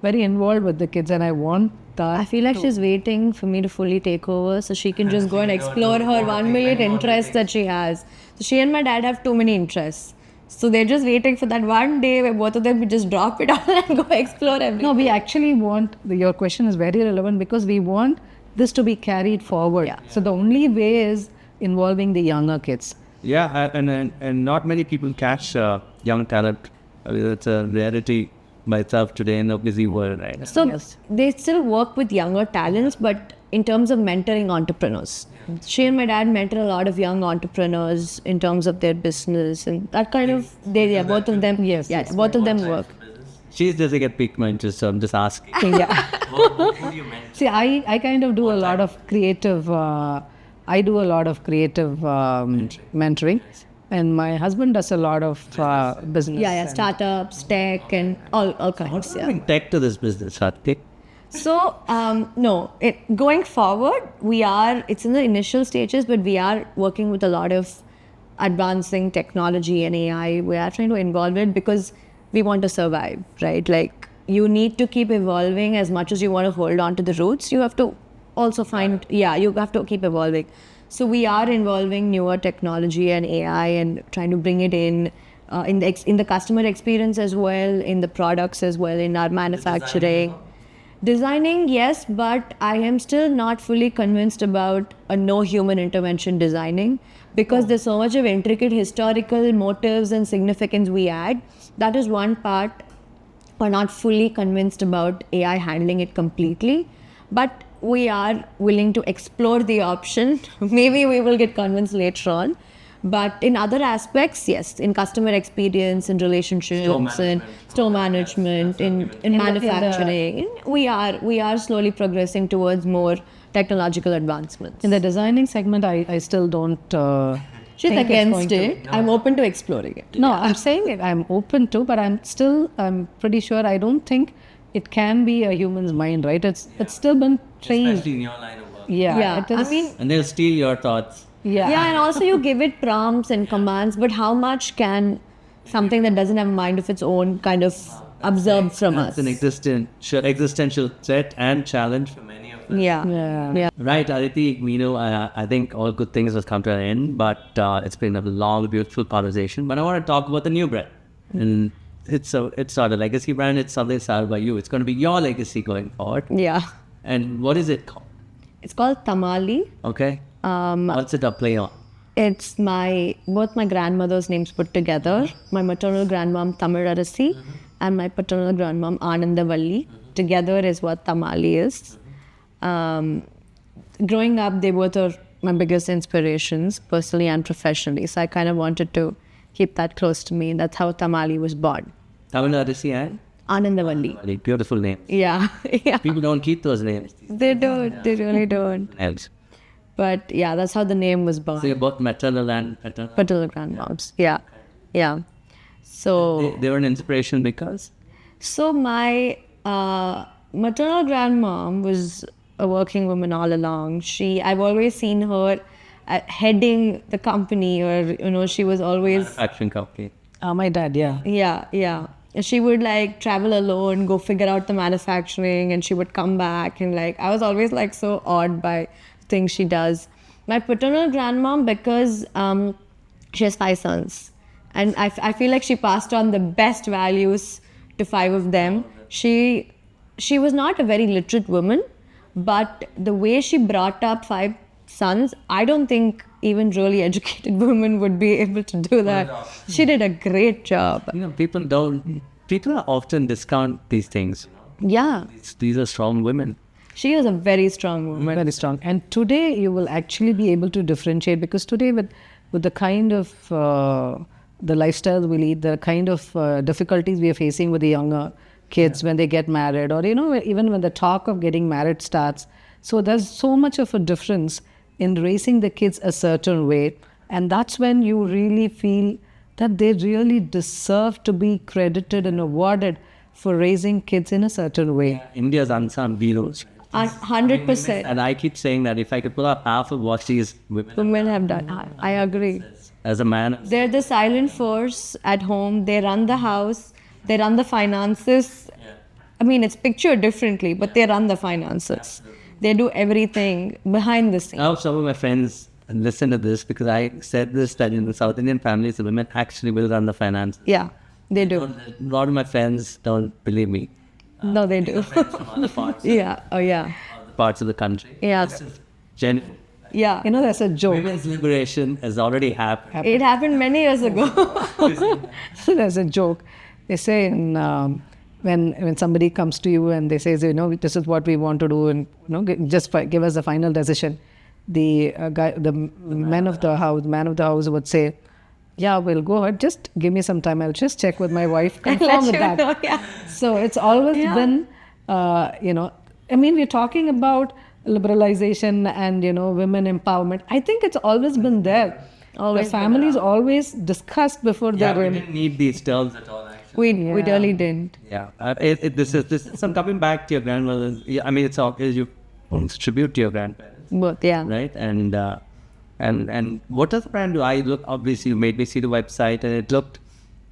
very involved with the kids and I want that. I feel like she's waiting for me to fully take over so she can just go and explore her 1 million interests that she has. So she and my dad have too many interests. So they're just waiting for that one day where both of them would just drop it all and go explore everything. No, we actually want, your question is very relevant because we want this to be carried forward. Yeah. So the only way is involving the younger kids. Yeah, and not many people catch young talent. I mean, it's a rarity by itself today in a busy world, right? So they still work with younger talents, but in terms of mentoring entrepreneurs. She and my dad mentor a lot of young entrepreneurs in terms of their business and that kind of, both of them, both of them work. She doesn't get piqued my interest, so I'm just asking. Yeah. What do you mentor? See, I kind of do a lot of creative, mentoring. And my husband does a lot of business. Yeah, startups, tech, and all kinds. How do you bring tech to this business, Adithi? So, going forward, it's in the initial stages, but we are working with a lot of advancing technology and AI. We are trying to involve it because we want to survive, right? Like, you need to keep evolving as much as you want to hold on to the roots. You have to also you have to keep evolving. So we are involving newer technology and AI and trying to bring it in the customer experience as well, in the products as well, in our manufacturing. Designing, yes, but I am still not fully convinced about a no human intervention designing because there's so much of intricate historical motives and significance we add. That is one part. We're not fully convinced about AI handling it completely, but we are willing to explore the option. Maybe we will get convinced later on. But in other aspects, yes, in customer experience, in relationships, in store management, in manufacturing, we are slowly progressing towards more technological advancements. In the designing segment, I still don't She's against it. No. I'm open to exploring it. No, I'm saying it. I'm open to, but I'm pretty sure I don't think it can be a human's mind, right? It's still been trained. Especially in your line of work. Yeah. I mean, and they'll steal your thoughts. Yeah, and also you give it prompts and commands, but how much can something that doesn't have a mind of its own kind of absorb from us? It's an existential threat and challenge for many of us. Yeah. Right, Adithi, Meenu, I think all good things have come to an end, but it's been a long, beautiful conversation. But I want to talk about the new brand. And it's not a legacy brand, it's something started by you. It's going to be your legacy going forward. Yeah. And what is it called? It's called Tamali. Okay. What's it a play on? It's both my grandmother's names put together. My maternal grandmom Tamilarasi and my paternal grandmom Anandavalli. Together is what Tamali is. Growing up, they both are my biggest inspirations, personally and professionally. So I kind of wanted to keep that close to me. That's how Tamali was born. Tamil Adithi and Anandavalli. beautiful name. Yeah, yeah. People don't keep those names. They don't. They really don't. Names. But yeah, that's how the name was born. So you're both maternal and paternal. Paternal grandmoms. Yeah, yeah. So They were an inspiration because? So my maternal grandmom was a working woman all along. I've always seen her heading the company, or she was always Manufacturing company. My dad, yeah. yeah. She would like travel alone, go figure out the manufacturing, and she would come back, and like I was always like so awed by things she does. My paternal grandmom, because she has 5 sons, and I feel like she passed on the best values to 5 of them. She was not a very literate woman, but the way she brought up 5 sons, I don't think even really educated women would be able to do that. She did a great job. People often discount these things. Yeah, These are strong women. she is a very strong woman. Very strong. And today you will actually be able to differentiate, because today with the kind of the lifestyle we lead, the kind of difficulties we are facing with the younger kids when they get married, or even when the talk of getting married starts. So there's so much of a difference in raising the kids a certain way, and that's when you really feel that they really deserve to be credited and awarded for raising kids in a certain way. India's unsung heroes. 100%. And I keep saying that if I could pull up half of what these Women have done. I agree. as a man, They're the silent force at home. They run the house. They run the finances. I mean, it's pictured differently, but they run the finances. They do everything behind the scenes. now some of my friends listen to this because I said this, that in the South Indian families, the women actually will run the finance. Yeah, they do. A lot of my friends don't believe me. No, they do. From other parts, Yeah. Oh, yeah. other parts of the country. Yeah. Genuine. Yeah. There's a joke. Women's liberation has already happened. It happened many years ago. There's a joke. They say when somebody comes to you and they say, this is what we want to do, and just give us a final decision. The man of the house would say, yeah, we'll go ahead. Just give me some time. I'll just check with my wife, confirm with that. Know, yeah. So it's always been, we're talking about liberalization and, women empowerment. I think it's always been there. Always the families always discussed before Yeah, they're we in. didn't need these terms at all, actually. We really didn't. Yeah. This is some coming back to your grandmother. Yeah, I mean, it's all you tribute to your grandparents, Both, yeah. right? And what does the brand do? Obviously, you made me see the website, and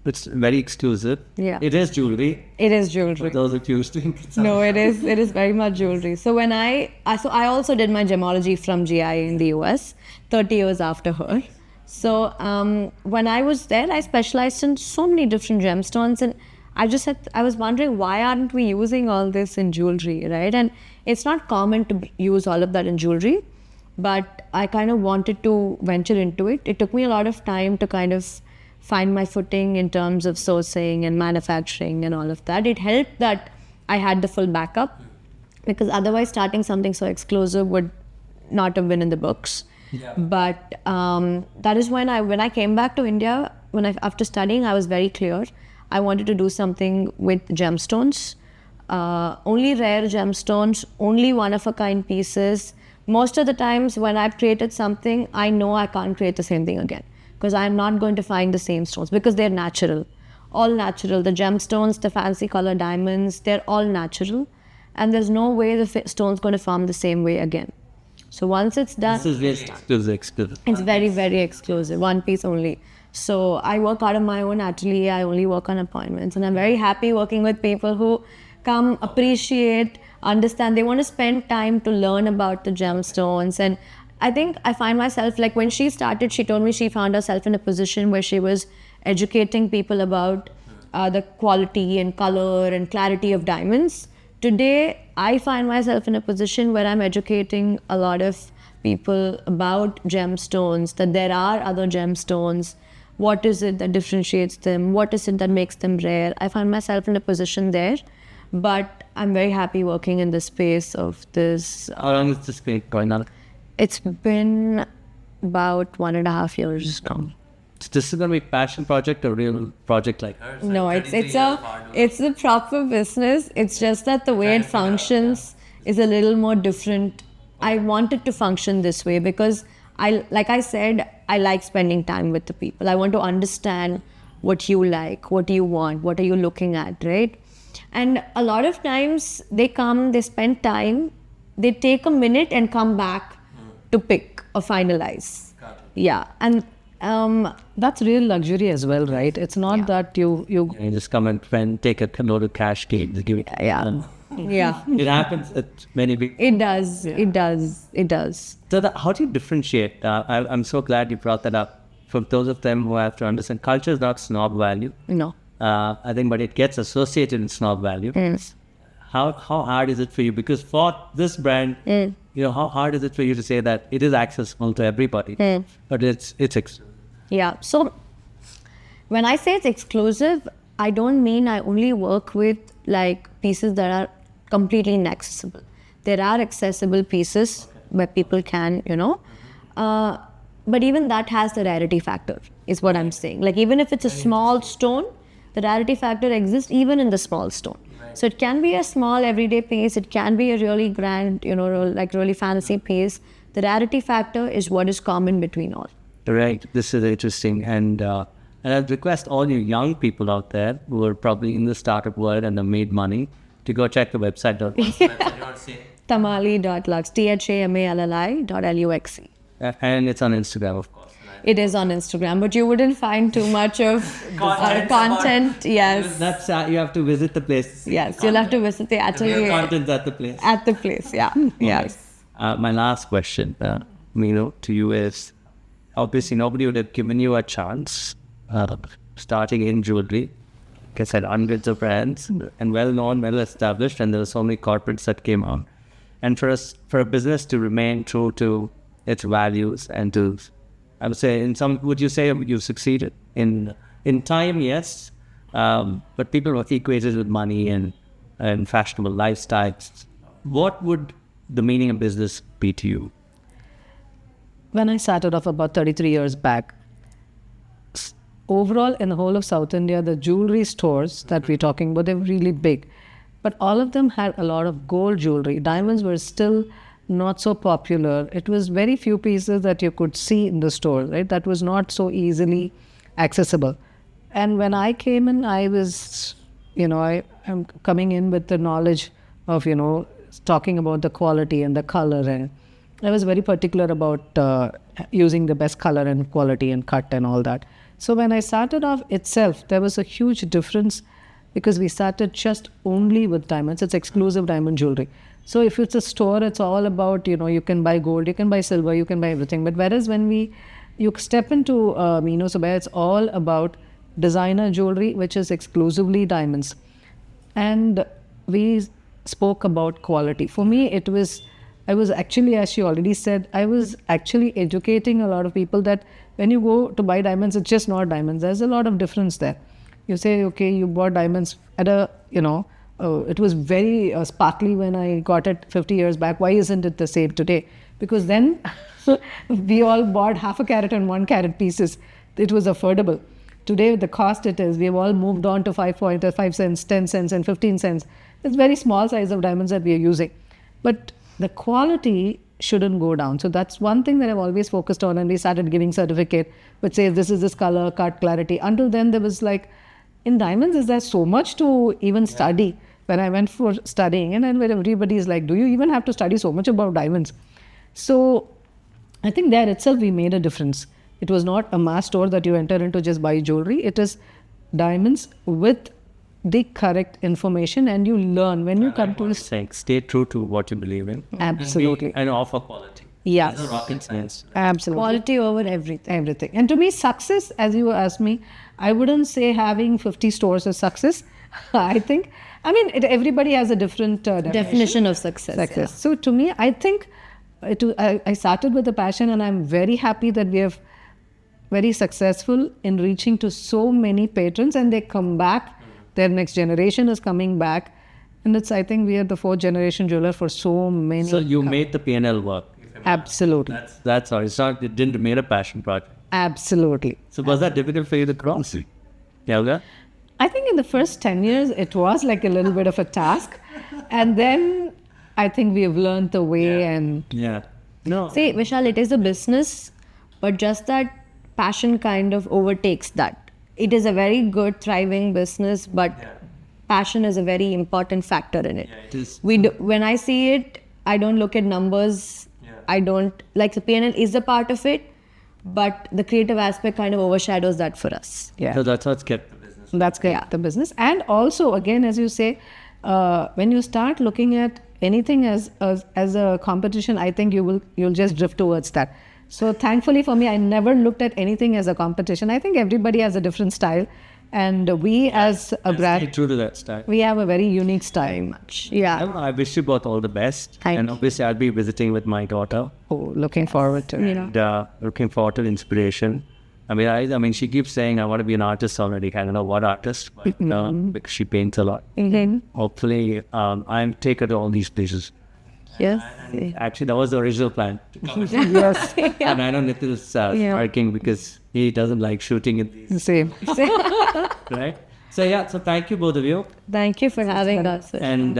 it's very exclusive. Yeah. It is jewelry. It is jewelry. For those of you who think it's No, it is very much jewelry. So when I also did my gemology from GI in the US, 30 years after her. So when I was there, I specialized in so many different gemstones, and I was wondering, why aren't we using all this in jewelry, right? And it's not common to use all of that in jewelry, but I kind of wanted to venture into it. It took me a lot of time to kind of find my footing in terms of sourcing and manufacturing and all of that. It helped that I had the full backup, because otherwise starting something so exclusive would not have been in the books. Yeah. But that is when I came back to India, after studying, I was very clear. I wanted to do something with gemstones, only rare gemstones, only one-of-a-kind pieces. Most of the times when I've created something, I know I can't create the same thing again, because I'm not going to find the same stones, because they're natural, all natural. The gemstones, the fancy color diamonds, they're all natural, and there's no way the stone's going to form the same way again. So once it's done, This is very exclusive. it's very, very exclusive, one piece only. So I work out of my own atelier. I only work on appointments, and I'm very happy working with people who come, appreciate, understand. They want to spend time to learn about the gemstones. And I think I find myself, like when she started, she told me she found herself in a position where she was educating people about the quality and color and clarity of diamonds. Today, I find myself in a position where I'm educating a lot of people about gemstones, that there are other gemstones. What is it that differentiates them? What is it that makes them rare? I find myself in a position there, but I'm very happy working in the space of this. How long is this going on? It's been about 1.5 years now. So this is going to be passion project or real project like hers? No, it's a proper business. It's just that the way it functions is a little more different. I want it to function this way because like I said, I like spending time with the people. I want to understand what you like, what do you want, what are you looking at, right? And a lot of times they come, they spend time, they take a minute and come back to pick or finalize. Yeah, and that's real luxury as well, right? It's not that you You just come and take a load of cash, give it. yeah. Yeah. It happens at many big. It does. It does. So how do you differentiate? I'm so glad you brought that up. For those of them who have to understand, culture is not snob value. No. I think, but it gets associated with snob value. Yes. How hard is it for you? Because for this brand, how hard is it for you to say that it is accessible to everybody, but it's exclusive? Yeah. So when I say it's exclusive, I don't mean I only work with like pieces that are completely inaccessible. There are accessible pieces where people can, but even that has the rarity factor, is what I'm saying. Like even if it's a small stone, the rarity factor exists even in the small stone. So it can be a small everyday piece, it can be a really grand, like really fancy piece. The rarity factor is what is common between all. Right. This is interesting. And I'd request all you young people out there who are probably in the startup world and have made money to go check the website. Tamali.lux, THAMALLI.LUXE. And it's on Instagram, of course. It is on Instagram, but you wouldn't find too much of content. Yes. That's you have to visit the place. Yes, you'll have to visit the atelier. The real content's at the place. At the place, yeah. Yes. My last question, Meenu, to you is, obviously nobody would have given you a chance starting in jewelry. Like I said, hundreds of brands and well-known, well-established, and there were so many corporates that came out. And for a business to remain true to its values and to, I would say, would you say you've succeeded? In time, yes, but people were equated with money and fashionable lifestyles. What would the meaning of business be to you? When I started off about 33 years back, overall in the whole of South India, the jewelry stores that we're talking about, they were really big. But all of them had a lot of gold jewelry. Diamonds were still not so popular. It was very few pieces that you could see in the store, right? That was not so easily accessible. And when I came in, I was, I'm coming in with the knowledge of, talking about the quality and the color. And I was very particular about using the best color and quality and cut and all that. So when I started off itself, there was a huge difference because we started just only with diamonds. It's exclusive diamond jewelry. So if it's a store, it's all about, you can buy gold, you can buy silver, you can buy everything. But whereas when you step into Meenu Subbiah, it's all about designer jewelry, which is exclusively diamonds. And we spoke about quality. For me, I was actually, as she already said, I was actually educating a lot of people that when you go to buy diamonds, it's just not diamonds. There's a lot of difference there. You say, okay, you bought diamonds at it was very sparkly when I got it 50 years back. Why isn't it the same today? Because then we all bought 0.5 carat and 1 carat pieces. It was affordable. Today, the cost it is, we've all moved on to 5 cents, 10 cents, and 15 cents. It's very small size of diamonds that we are using. But the quality shouldn't go down. So that's one thing that I've always focused on, and we started giving certificate which says this is this color, cut, clarity. Until then, there was like, in diamonds, is there so much to even study? When I went for studying, and then everybody is like, do you even have to study so much about diamonds? So I think there itself we made a difference. It was not a mass store that you enter into just buy jewelry. It is diamonds with the correct information, and you learn when you come to this. Stay true to what you believe in. Absolutely. And offer quality. Yes. It's rocket science. Absolutely. Quality over everything. Everything. And to me, success, as you asked me, I wouldn't say having 50 stores is success. Everybody has a different definition of success. Yeah. So to me, I think I started with a passion, and I'm very happy that we have very successful in reaching to so many patrons, and they come back. Their next generation is coming back, and I think we are the 4th generation jeweler for so many. So you made the P&L work. Absolutely. That's all. It didn't remain a passion project. Absolutely. So was that difficult for you to cross? Yeah. I think in the first 10 years, it was like a little bit of a task. And then I think we have learned the way and Yeah. No. See, Vishal, it is a business, but just that passion kind of overtakes that. It is a very good, thriving business, but passion is a very important factor in it. It is. When I see it, I don't look at numbers. I don't, like the P&L is a part of it, but the creative aspect kind of overshadows that for us. yeah. So that's what's kept the business. That's great, the business. And also, again, as you say, when you start looking at anything as a competition, I think you'll just drift towards that. So thankfully for me, I never looked at anything as a competition. I think everybody has a different style, and we as a Stay brand, true to that style. we have a very unique style. Yeah. I wish you both all the best. Thank and you. obviously, I'll be visiting with my daughter. Oh, looking forward to it. And looking forward to the inspiration. I mean, she keeps saying, I want to be an artist already. I don't know what artist, but because she paints a lot. Hopefully, I'll take her to all these places. Yes. Actually, that was the original plan. Yes, And I know Nitil's sparking because he doesn't like shooting in these, same. right? So thank you both of you. Thank you for having us. And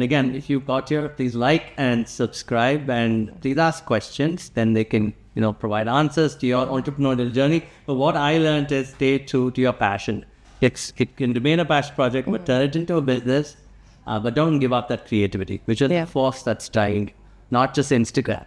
again, if you got here, please like and subscribe and please ask questions. Then they can, provide answers to your entrepreneurial journey. But what I learned is stay true to your passion. It can remain a passion project, but turn it into a business. But don't give up that creativity, which is the force that's dying, not just Instagram.